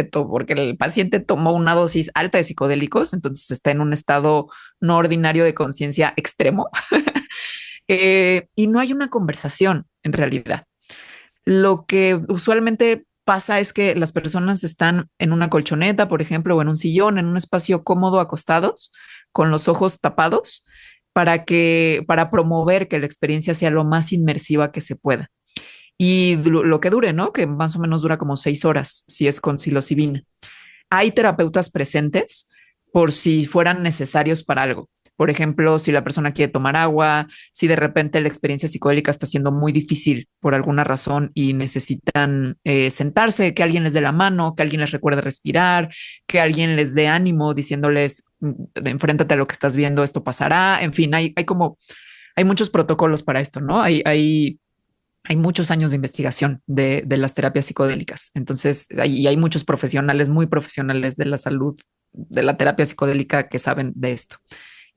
el paciente tomó una dosis alta de psicodélicos, entonces está en un estado no ordinario de conciencia extremo, y no hay una conversación en realidad. Lo que usualmente pasa es que las personas están en una colchoneta, por ejemplo, o en un sillón, en un espacio cómodo, acostados, con los ojos tapados, para promover que la experiencia sea lo más inmersiva que se pueda. Y lo que dure, ¿no? Que más o menos dura como 6 horas, si es con psilocibina. Hay terapeutas presentes por si fueran necesarios para algo. Por ejemplo, si la persona quiere tomar agua, si de repente la experiencia psicodélica está siendo muy difícil por alguna razón y necesitan sentarse, que alguien les dé la mano, que alguien les recuerde respirar, que alguien les dé ánimo diciéndoles, enfréntate a lo que estás viendo, esto pasará. En fin, hay muchos protocolos para esto, ¿no? Hay muchos años de investigación de las terapias psicodélicas. Entonces, hay muchos profesionales, muy profesionales de la salud, de la terapia psicodélica que saben de esto.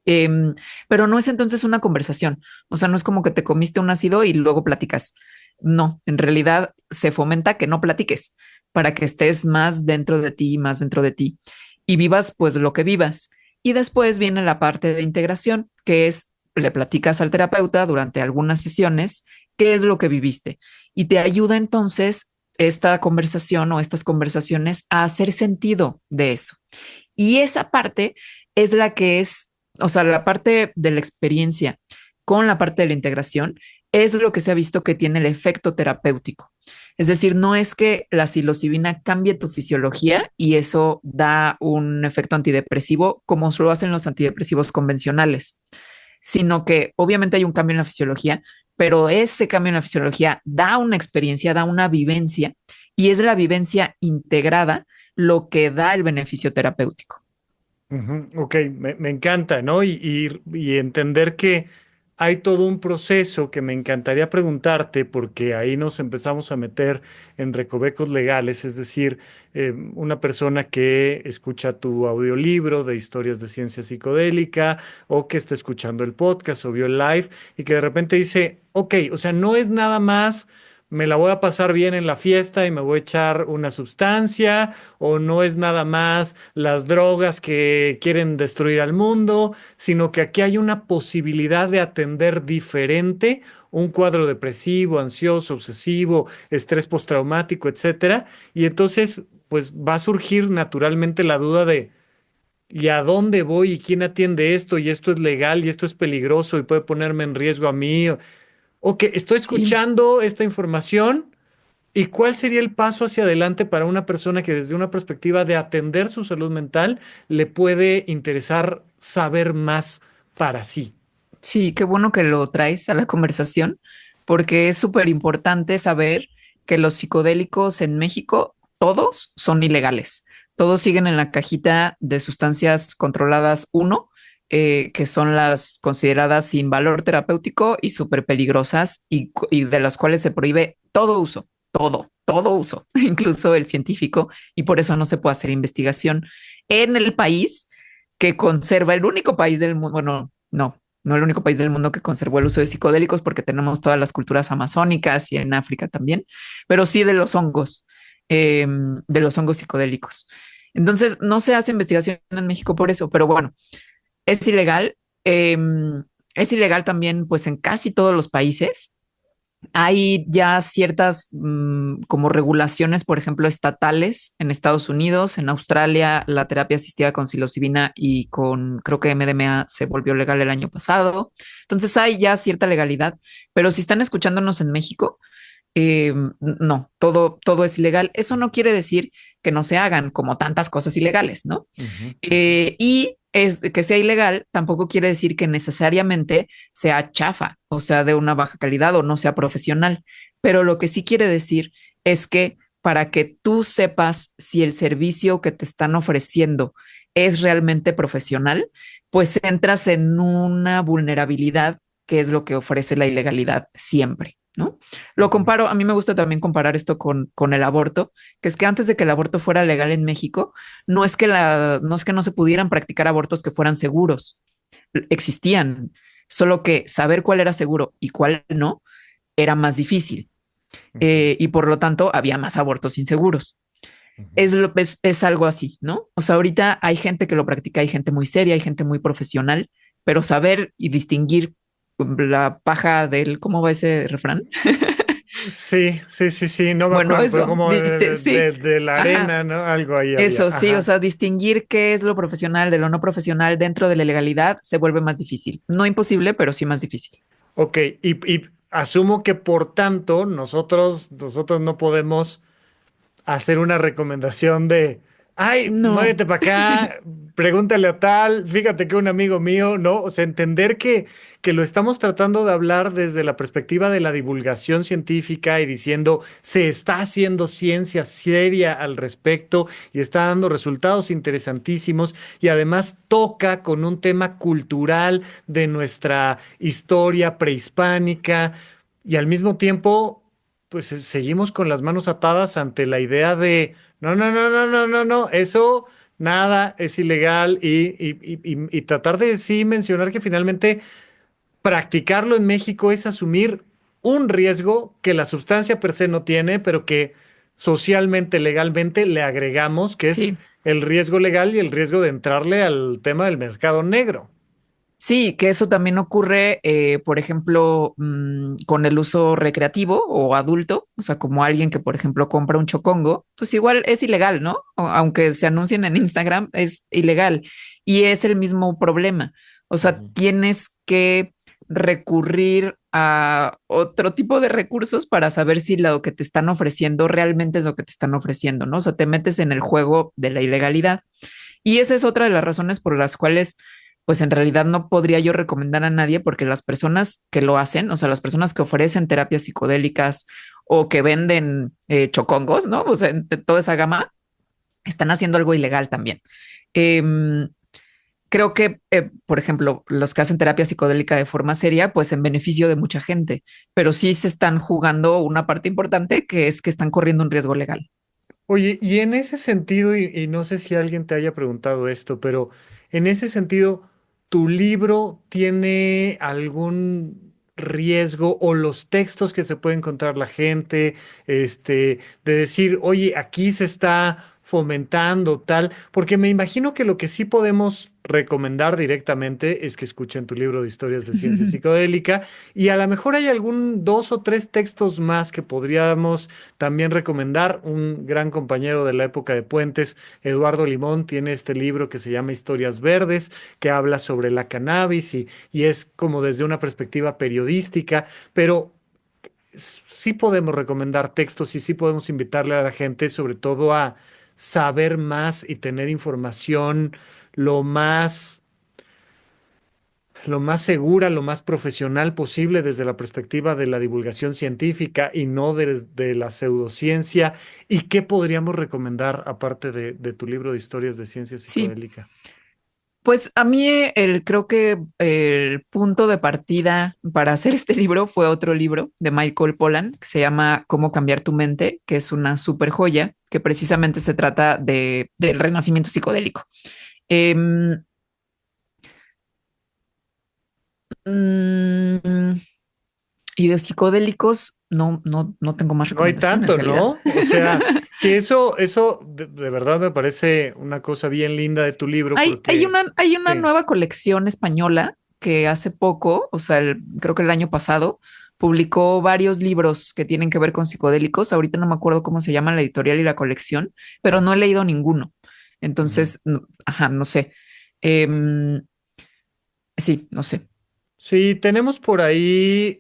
Em, pero no es entonces una conversación. O sea, no es como que te comiste un ácido y luego platicas. No, en realidad se fomenta que no platiques para que estés más dentro de ti, más dentro de ti y vivas pues lo que vivas. Y después viene la parte de integración, que es le platicas al terapeuta durante algunas sesiones qué es lo que viviste y te ayuda entonces esta conversación o estas conversaciones a hacer sentido de eso. Y esa parte es la que es, o sea, la parte de la experiencia con la parte de la integración es lo que se ha visto que tiene el efecto terapéutico. Es decir, no es que la psilocibina cambie tu fisiología y eso da un efecto antidepresivo como lo hacen los antidepresivos convencionales, sino que obviamente hay un cambio en la fisiología, pero ese cambio en la fisiología da una experiencia, da una vivencia y es la vivencia integrada lo que da el beneficio terapéutico. Ujú, ok, me encanta, ¿no? Y entender que hay todo un proceso que me encantaría preguntarte, porque ahí nos empezamos a meter en recovecos legales, es decir, una persona que escucha tu audiolibro de historias de ciencia psicodélica o que está escuchando el podcast o vio el live y que de repente dice, ok, o sea, no es nada más me la voy a pasar bien en la fiesta y me voy a echar una sustancia, o no es nada más las drogas que quieren destruir al mundo, sino que aquí hay una posibilidad de atender diferente un cuadro depresivo, ansioso, obsesivo, estrés postraumático, etcétera. Y entonces pues va a surgir naturalmente la duda de ¿y a dónde voy? ¿Y quién atiende esto? Y esto es legal y esto es peligroso y puede ponerme en riesgo a mí. O que estoy Sí. escuchando esta información. ¿Y cuál sería el paso hacia adelante para una persona que desde una perspectiva de atender su salud mental le puede interesar saber más para sí? Sí, qué bueno que lo traes a la conversación, porque es súper importante saber que los psicodélicos en México, todos son ilegales. Todos siguen en la cajita de sustancias controladas uno, que son las consideradas sin valor terapéutico y súper peligrosas y de las cuales se prohíbe todo uso, todo uso, incluso el científico, y por eso no se puede hacer investigación en el país que conserva, el único país del mundo, bueno, no el único país del mundo que conservó el uso de psicodélicos, porque tenemos todas las culturas amazónicas y en África también, pero sí de los hongos psicodélicos. Entonces, no se hace investigación en México por eso, pero bueno, es ilegal. Es ilegal también, pues, en casi todos los países. Hay ya ciertas como regulaciones, por ejemplo, estatales en Estados Unidos, en Australia, la terapia asistida con psilocibina y con, creo que MDMA se volvió legal el año pasado. Entonces hay ya cierta legalidad, pero si están escuchándonos en México, no, todo es ilegal. Eso no quiere decir que no se hagan como tantas cosas ilegales, ¿no? Ujú. Y es que sea ilegal tampoco quiere decir que necesariamente sea chafa, o sea, de una baja calidad o no sea profesional. Pero lo que sí quiere decir es que para que tú sepas si el servicio que te están ofreciendo es realmente profesional, pues entras en una vulnerabilidad que es lo que ofrece la ilegalidad siempre, ¿no? Lo Ujú. comparo, a mí me gusta también comparar esto con el aborto, que es que antes de que el aborto fuera legal en México, no es que no se pudieran practicar abortos que fueran seguros, existían, solo que saber cuál era seguro y cuál no era más difícil, Ujú. y por lo tanto había más abortos inseguros. Ujú. Es algo así, ¿no? O sea, ahorita hay gente que lo practica, hay gente muy seria, hay gente muy profesional, pero saber y distinguir la paja del, ¿cómo va ese refrán? Sí, sí, sí, sí, no me Bueno, acuerdo, pero eso, como sí, de la ajá, arena, ¿no? Algo ahí había. eso sí, o Ajá. sea, distinguir qué es lo profesional de lo no profesional dentro de la legalidad se vuelve más difícil. No imposible, pero sí más difícil. Ok, y asumo que por tanto nosotros no podemos hacer una recomendación de, ay, No, muévete para acá, pregúntale a tal, fíjate que un amigo mío, ¿no? O sea, entender que lo estamos tratando de hablar desde la perspectiva de la divulgación científica y diciendo, se está haciendo ciencia seria al respecto y está dando resultados interesantísimos y además toca con un tema cultural de nuestra historia prehispánica y al mismo tiempo pues seguimos con las manos atadas ante la idea de, no, no, no, no, no, no, no, eso nada es ilegal y tratar de sí mencionar que finalmente practicarlo en México es asumir un riesgo que la sustancia per se no tiene, pero que socialmente, legalmente le agregamos, que es sí. el riesgo legal y el riesgo de entrarle al tema del mercado negro. Sí, que eso también ocurre, por ejemplo, con el uso recreativo o adulto, o sea, como alguien que, por ejemplo, compra un chocongo, pues igual es ilegal, ¿no? Aunque se anuncien en Instagram, es ilegal y es el mismo problema. O sea, Ujú. tienes que recurrir a otro tipo de recursos para saber si lo que te están ofreciendo realmente es lo que te están ofreciendo, ¿no? O sea, te metes en el juego de la ilegalidad. Y esa es otra de las razones por las cuales, pues en realidad no podría yo recomendar a nadie porque las personas que lo hacen, o sea, las personas que ofrecen terapias psicodélicas o que venden chocongos, ¿no? O sea, de toda esa gama, están haciendo algo ilegal también. Eh, Creo que, por ejemplo, los que hacen terapia psicodélica de forma seria, pues en beneficio de mucha gente, pero sí se están jugando una parte importante que es que están corriendo un riesgo legal. Oye, y en ese sentido, y no sé si alguien te haya preguntado esto, pero en ese sentido, ¿tu libro tiene algún riesgo o los textos que se puede encontrar la gente, de decir, oye, aquí se está fomentando tal, porque me imagino que lo que sí podemos recomendar directamente es que escuchen tu libro de historias de ciencia psicodélica y a lo mejor hay algún 2 o 3 textos más que podríamos también recomendar. Un gran compañero de la época de Puentes, Eduardo Limón, tiene este libro que se llama Historias Verdes, que habla sobre la cannabis y es como desde una perspectiva periodística, pero sí podemos recomendar textos y sí podemos invitarle a la gente sobre todo a saber más y tener información lo más, lo más segura, lo más profesional posible desde la perspectiva de la divulgación científica y no desde la pseudociencia. ¿Y qué podríamos recomendar aparte de tu libro de historias de ciencia Sí, psicodélica? pues a mí creo que el punto de partida para hacer este libro fue otro libro de Michael Pollan que se llama Cómo cambiar tu mente, que es una super joya que precisamente se trata del renacimiento psicodélico. Em, mm, y de psicodélicos no tengo más No hay recomendación en tanto, realidad. ¿no? O sea, que eso de verdad me parece una cosa bien linda de tu libro porque Hay una sí. nueva colección española que hace poco, o sea, creo que el año pasado, publicó varios libros que tienen que ver con psicodélicos. Ahorita no me acuerdo cómo se llama la editorial y la colección, pero no he leído ninguno. Ujú. Entonces, ajá, no sé. Em, sí, no sé. Sí, tenemos por ahí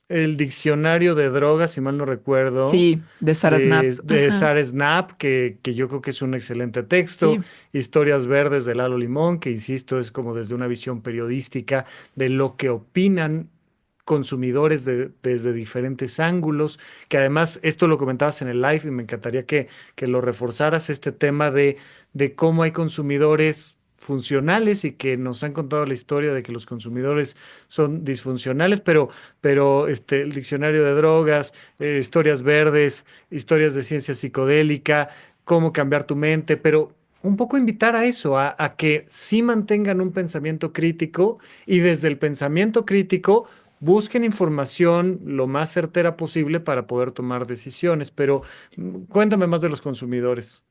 el diccionario de drogas, si mal no recuerdo, Sí, de Sarah Snap. de Ajá, Sara Snap, que yo creo que es un excelente texto. sí, Historias Verdes de Lalo Limón, que insisto, es como desde una visión periodística de lo que opinan consumidores desde diferentes ángulos, que además esto lo comentabas en el live y me encantaría que lo reforzaras, este tema de cómo hay consumidores funcionales y que nos han contado la historia de que los consumidores son disfuncionales, pero el diccionario de drogas, historias verdes, historias de ciencia psicodélica, cómo cambiar tu mente, pero un poco invitar a eso, a que sí mantengan un pensamiento crítico y desde el pensamiento crítico busquen información lo más certera posible para poder tomar decisiones. Pero cuéntame más de los consumidores.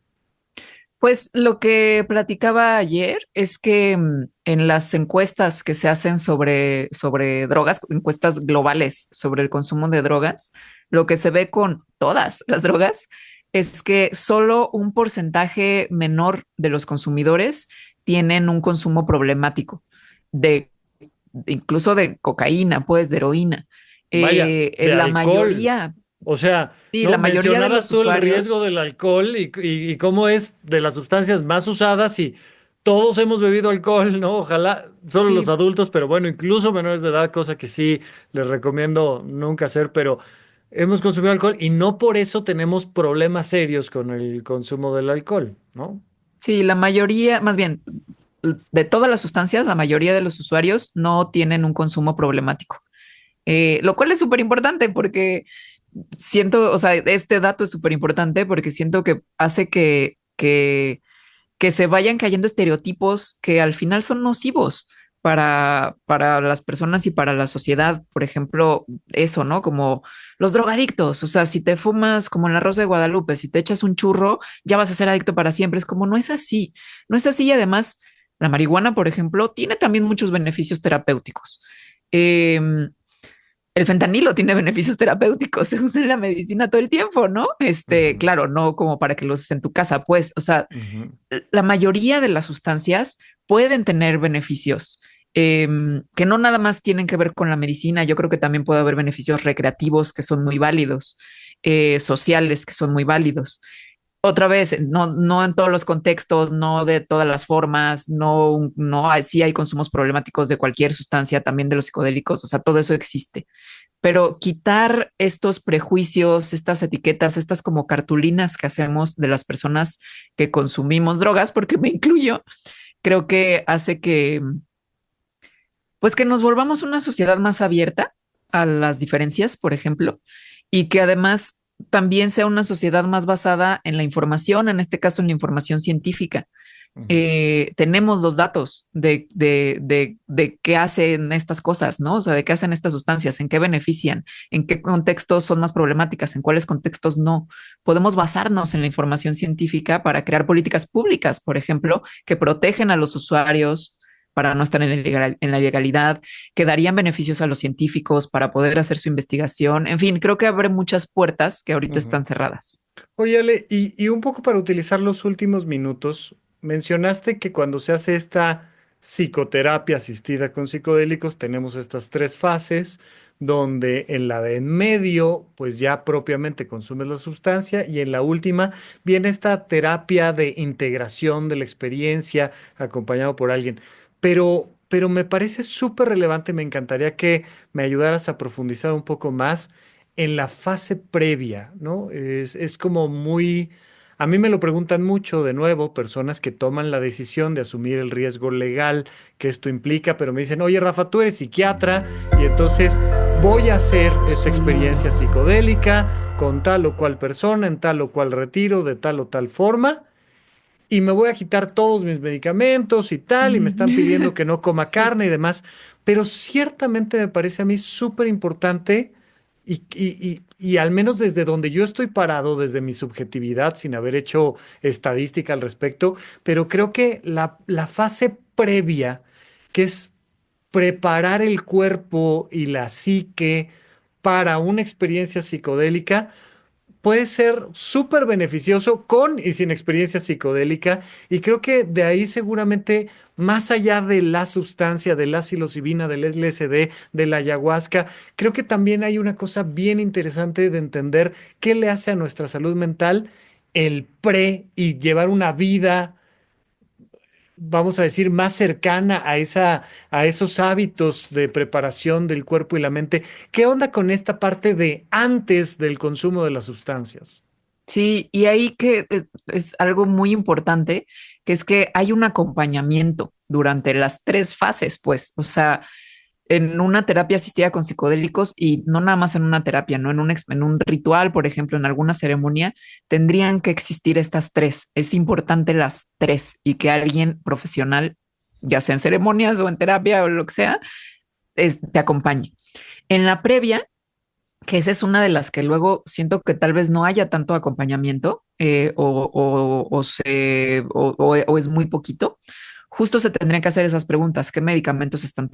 pues lo que platicaba ayer es que en las encuestas que se hacen sobre drogas, encuestas globales sobre el consumo de drogas, lo que se ve con todas las drogas es que solo un porcentaje menor de los consumidores tienen un consumo problemático de incluso de cocaína, pues de heroína. Vaya, de La alcohol. mayoría, O sea, sí, no, la mayoría de mencionabas los tú el riesgo usuarios, del alcohol y cómo es de las sustancias más usadas y todos hemos bebido alcohol, ¿no? Ojalá solo los sí. adultos, pero bueno, incluso menores de edad, cosa que sí les recomiendo nunca hacer, pero hemos consumido alcohol y no por eso tenemos problemas serios con el consumo del alcohol, ¿no? Sí, la mayoría, más bien, de todas las sustancias, la mayoría de los usuarios no tienen un consumo problemático. Lo cual es súper importante porque siento, o sea, este dato es súper importante porque siento que hace que se vayan cayendo estereotipos que al final son nocivos para las personas y para la sociedad. Por ejemplo, eso, ¿no? Como los drogadictos. O sea, si te fumas como en la Rosa de Guadalupe, si te echas un churro, ya vas a ser adicto para siempre. Es como no es así. No es así. Y además, la marihuana, por ejemplo, tiene también muchos beneficios terapéuticos. Eh, el fentanilo tiene beneficios terapéuticos, se usa en la medicina todo el tiempo, ¿no? Ujú, Claro, no como para que lo uses en tu casa, pues, o sea, ujú. la mayoría de las sustancias pueden tener beneficios que no nada más tienen que ver con la medicina. Yo creo que también puede haber beneficios recreativos que son muy válidos, sociales que son muy válidos. Otra vez, no en todos los contextos, no de todas las formas, sí hay consumos problemáticos de cualquier sustancia, también de los psicodélicos, o sea, todo eso existe. Pero quitar estos prejuicios, estas etiquetas, estas como cartulinas que hacemos de las personas que consumimos drogas, porque me incluyo, creo que hace pues que nos volvamos una sociedad más abierta a las diferencias, por ejemplo, y que además también sea una sociedad más basada en la información, en este caso en la información científica. tenemos los datos de qué hacen estas cosas, ¿no? O sea, de qué hacen estas sustancias, en qué benefician, en qué contextos son más problemáticas, en cuáles contextos no. Podemos basarnos en la información científica para crear políticas públicas, por ejemplo, que protegen a los usuarios para no estar en la ilegalidad, que darían beneficios a los científicos para poder hacer su investigación. En fin, creo que abre muchas puertas que ahorita están cerradas. Oye, Ale, y un poco para utilizar los últimos minutos, mencionaste que cuando se hace esta psicoterapia asistida con psicodélicos, tenemos estas tres fases, donde en la de en medio, pues ya propiamente consumes la sustancia, y en la última viene esta terapia de integración de la experiencia acompañado por alguien. Pero me parece súper relevante, me encantaría que me ayudaras a profundizar un poco más en la fase previa, ¿no? Es como muy... A mí me lo preguntan mucho, de nuevo, personas que toman la decisión de asumir el riesgo legal que esto implica, pero me dicen, oye, Rafa, tú eres psiquiatra y entonces voy a hacer esta experiencia psicodélica con tal o cual persona, en tal o cual retiro, de tal o tal forma, y me voy a quitar todos mis medicamentos y tal, y me están pidiendo que no coma Sí. carne y demás. Pero ciertamente me parece a mí súper importante y al menos desde donde yo estoy parado, desde mi subjetividad, sin haber hecho estadística al respecto, pero creo que la fase previa, que es preparar el cuerpo y la psique para una experiencia psicodélica, puede ser súper beneficioso con y sin experiencia psicodélica. Y creo que de ahí seguramente, más allá de la sustancia, de la psilocibina, del LSD, de la ayahuasca, creo que también hay una cosa bien interesante de entender qué le hace a nuestra salud mental el pre y llevar una vida, vamos a decir, más cercana a esos hábitos de preparación del cuerpo y la mente. ¿Qué onda con esta parte de antes del consumo de las sustancias? Sí, y ahí que es algo muy importante, que es que hay un acompañamiento durante las tres fases, pues, o sea, en una terapia asistida con psicodélicos y no nada más en una terapia, no en en un ritual, por ejemplo, en alguna ceremonia, tendrían que existir estas tres. Es importante las tres y que alguien profesional, ya sea en ceremonias o en terapia o lo que sea, te acompañe. En la previa, que esa es una de las que luego siento que tal vez no haya tanto acompañamiento o es muy poquito. Justo se tendrían que hacer esas preguntas. ¿Qué medicamentos estás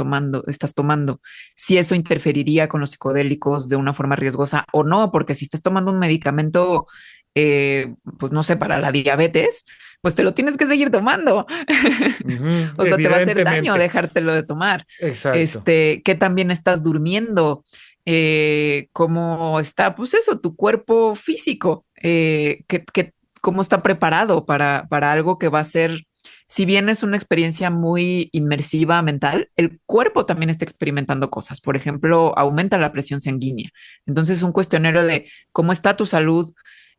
tomando? Si eso interferiría con los psicodélicos de una forma riesgosa o no, porque si estás tomando un medicamento, pues no sé, para la diabetes, pues te lo tienes que seguir tomando. Ujú, O sea, te va a hacer daño evidentemente. dejártelo de tomar. Exacto. Que también estás durmiendo, cómo está, pues eso, tu cuerpo físico, cómo está preparado para algo que va a ser, si bien es una experiencia muy inmersiva mental, el cuerpo también está experimentando cosas. Por ejemplo, aumenta la presión sanguínea. Entonces, un cuestionario de cómo está tu salud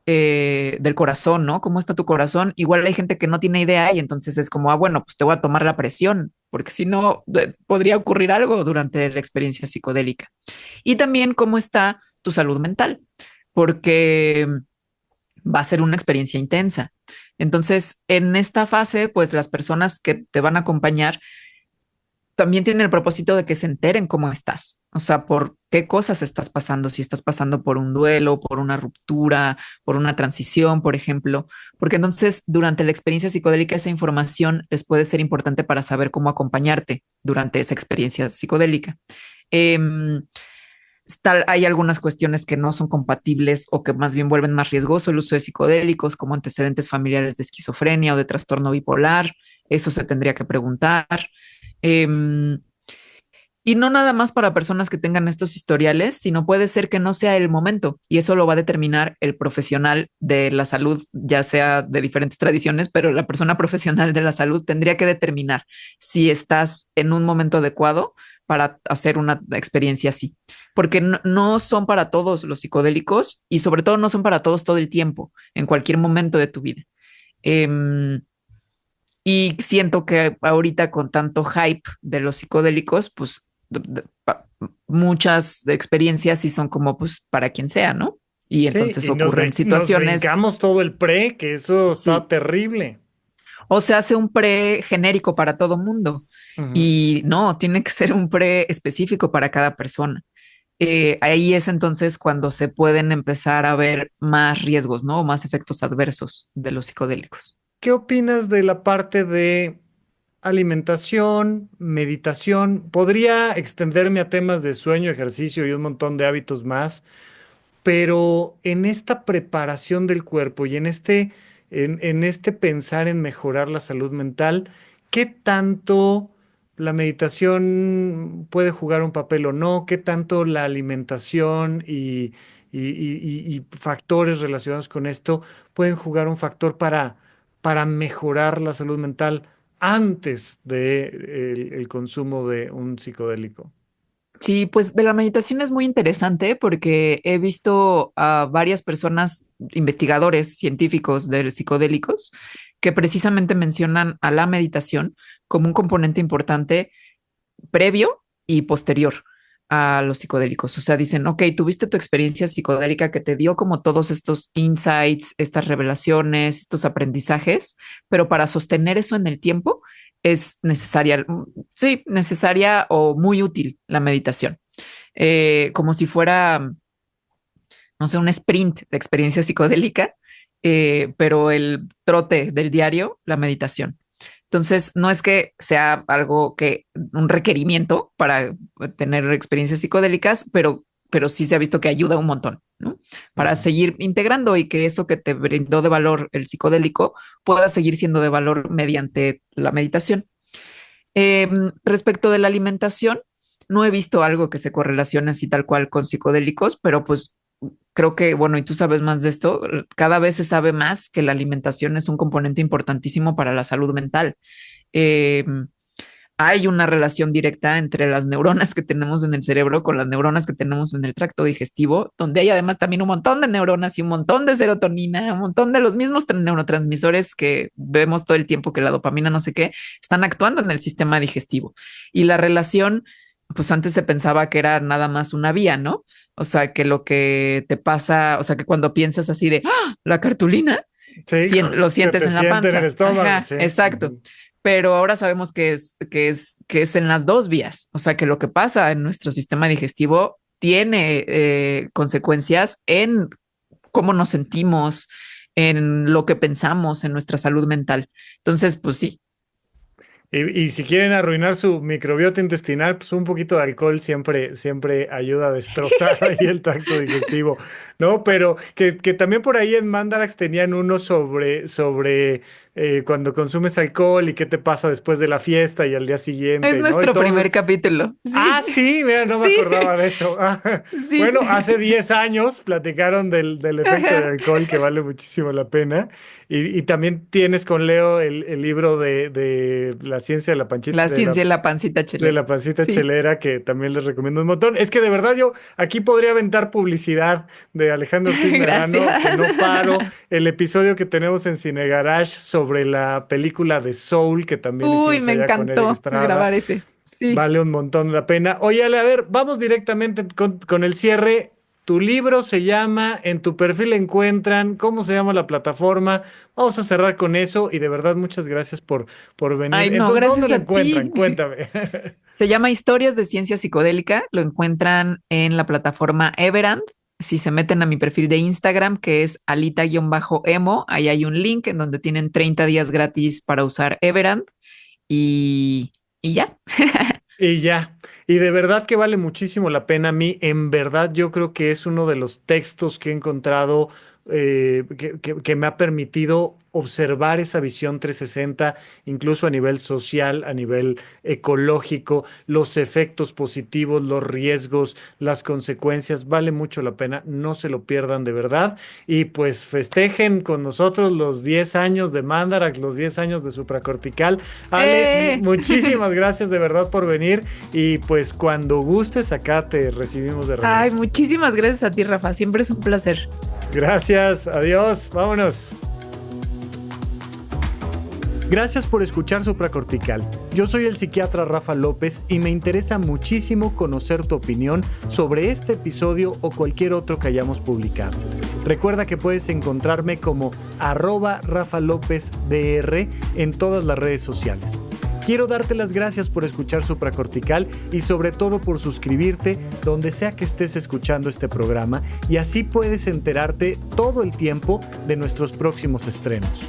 del corazón, ¿no? ¿Cómo está tu corazón? Igual hay gente que no tiene idea y entonces es como, ah, bueno, pues te voy a tomar la presión, porque si no, podría ocurrir algo durante la experiencia psicodélica. Y también cómo está tu salud mental, porque va a ser una experiencia intensa. Entonces, en esta fase, pues las personas que te van a acompañar también tienen el propósito de que se enteren cómo estás, o sea, por qué cosas estás pasando, si estás pasando por un duelo, por una ruptura, por una transición, por ejemplo, porque entonces durante la experiencia psicodélica esa información les puede ser importante para saber cómo acompañarte durante esa experiencia psicodélica. Eh, hay algunas cuestiones que no son compatibles o que más bien vuelven más riesgoso el uso de psicodélicos, como antecedentes familiares de esquizofrenia o de trastorno bipolar. Eso se tendría que preguntar. Eh, y no nada más para personas que tengan estos historiales, sino puede ser que no sea el momento y eso lo va a determinar el profesional de la salud, ya sea de diferentes tradiciones, pero la persona profesional de la salud tendría que determinar si estás en un momento adecuado para hacer una experiencia así, porque no son para todos los psicodélicos y sobre todo no son para todos todo el tiempo, en cualquier momento de tu vida. Eh, y siento que ahorita con tanto hype de los psicodélicos, pues muchas experiencias sí son como pues para quien sea, ¿no? Y Sí, entonces y nos, ocurren nos situaciones, brincamos todo el pre, que eso está sí, terrible. O se hace un pre genérico para todo mundo Ujú. y no, tiene que ser un pre específico para cada persona. Ahí es entonces cuando se pueden empezar a ver más riesgos, ¿no? O más efectos adversos de los psicodélicos. ¿Qué opinas de la parte de alimentación, meditación? Podría extenderme a temas de sueño, ejercicio y un montón de hábitos más, pero en esta preparación del cuerpo y en este pensar en mejorar la salud mental, ¿qué tanto la meditación puede jugar un papel o no? ¿Qué tanto la alimentación y factores relacionados con esto pueden jugar un factor para mejorar la salud mental antes de el consumo de un psicodélico? Sí, pues de la meditación es muy interesante porque he visto a varias personas, investigadores científicos de psicodélicos, que precisamente mencionan a la meditación como un componente importante previo y posterior a los psicodélicos. O sea, dicen, ok, tuviste tu experiencia psicodélica que te dio como todos estos insights, estas revelaciones, estos aprendizajes, pero para sostener eso en el tiempo es necesaria, sí, necesaria o muy útil la meditación. Como si fuera, no sé, un sprint de experiencia psicodélica, pero el trote del diario, la meditación. Entonces, no es que sea algo que un requerimiento para tener experiencias psicodélicas, pero sí se ha visto que ayuda un montón, ¿no? Para Ujú. seguir integrando y que eso que te brindó de valor el psicodélico pueda seguir siendo de valor mediante la meditación. Eh, Respecto de la alimentación, no he visto algo que se correlacione así tal cual con psicodélicos, pero pues creo que, bueno, y tú sabes más de esto, cada vez se sabe más que la alimentación es un componente importantísimo para la salud mental. Eh, Hay una relación directa entre las neuronas que tenemos en el cerebro con las neuronas que tenemos en el tracto digestivo, donde hay además también un montón de neuronas y un montón de serotonina, un montón de los mismos neurotransmisores que vemos todo el tiempo, que la dopamina, no sé qué, están actuando en el sistema digestivo. Y la relación, pues antes se pensaba que era nada más una vía, ¿no? O sea, que lo que te pasa, o sea, que cuando piensas así de ¡ah! La cartulina, Sí, lo se sientes te en la siente en el panza. estómago, Ajá, sí. exacto. Ujú. Pero ahora sabemos que es en las dos vías. O sea, que lo que pasa en nuestro sistema digestivo tiene consecuencias en cómo nos sentimos, en lo que pensamos, en nuestra salud mental. Entonces, pues sí. Y si quieren arruinar su microbiota intestinal, pues un poquito de alcohol siempre ayuda a destrozar ahí el tracto digestivo, ¿no? Pero que también por ahí en Mandarax tenían uno sobre cuando consumes alcohol y qué te pasa después de la fiesta y al día Es siguiente, ¿no? Y nuestro todo. primer capítulo. Ah, Sí, sí, mira, no me sí, acordaba de eso. Ah, sí. bueno, hace 10 años platicaron del efecto del Ajá. alcohol que vale muchísimo la pena. Y también tienes con Leo el libro de la ciencia de la panchita, La ciencia y la pancita de chelera. la pancita Sí. chelera, que también les recomiendo un montón. Es que de verdad yo aquí podría aventar publicidad de Alejandro Ortiz Merano, que no paro. Gracias. El episodio que tenemos en Cine Garage sobre la película de Soul, que también Uy, hicimos me allá con Eric encantó Estrada. grabar ese. Sí. Vale un montón la pena. Oye, Ale, a ver, vamos directamente con el cierre. Tu libro se llama, en tu perfil encuentran, ¿cómo se llama la plataforma? Vamos a cerrar con eso y de verdad muchas gracias por venir. Ay, no, Entonces, ¿dónde gracias lo a encuentran? ti. Cuéntame. Se llama Historias de Ciencia Psicodélica. Lo encuentran en la plataforma Everand. Si se meten a mi perfil de Instagram, que es alita-emo, ahí hay un link en donde tienen 30 días gratis para usar Everand y ya. Y ya, y de verdad que vale muchísimo la pena. A mí, en verdad, yo creo que es uno de los textos que he encontrado que me ha permitido observar esa visión 360, incluso a nivel social, a nivel ecológico, los efectos positivos, los riesgos, las consecuencias. Vale mucho la pena, no se lo pierdan de verdad. Y pues festejen con nosotros los 10 años de Mandarax, los 10 años de Supracortical. Ale, ¡Eh! muchísimas gracias de verdad por venir y pues cuando gustes acá te recibimos de Ay, regreso. muchísimas gracias a ti, Rafa. Siempre es un placer. Gracias, adiós, vámonos. Gracias por escuchar Supracortical. Yo soy el psiquiatra Rafa López y me interesa muchísimo conocer tu opinión sobre este episodio o cualquier otro que hayamos publicado. Recuerda que puedes encontrarme como @RafaLópezDR en todas las redes sociales. Quiero darte las gracias por escuchar Supracortical y sobre todo por suscribirte donde sea que estés escuchando este programa, y así puedes enterarte todo el tiempo de nuestros próximos estrenos.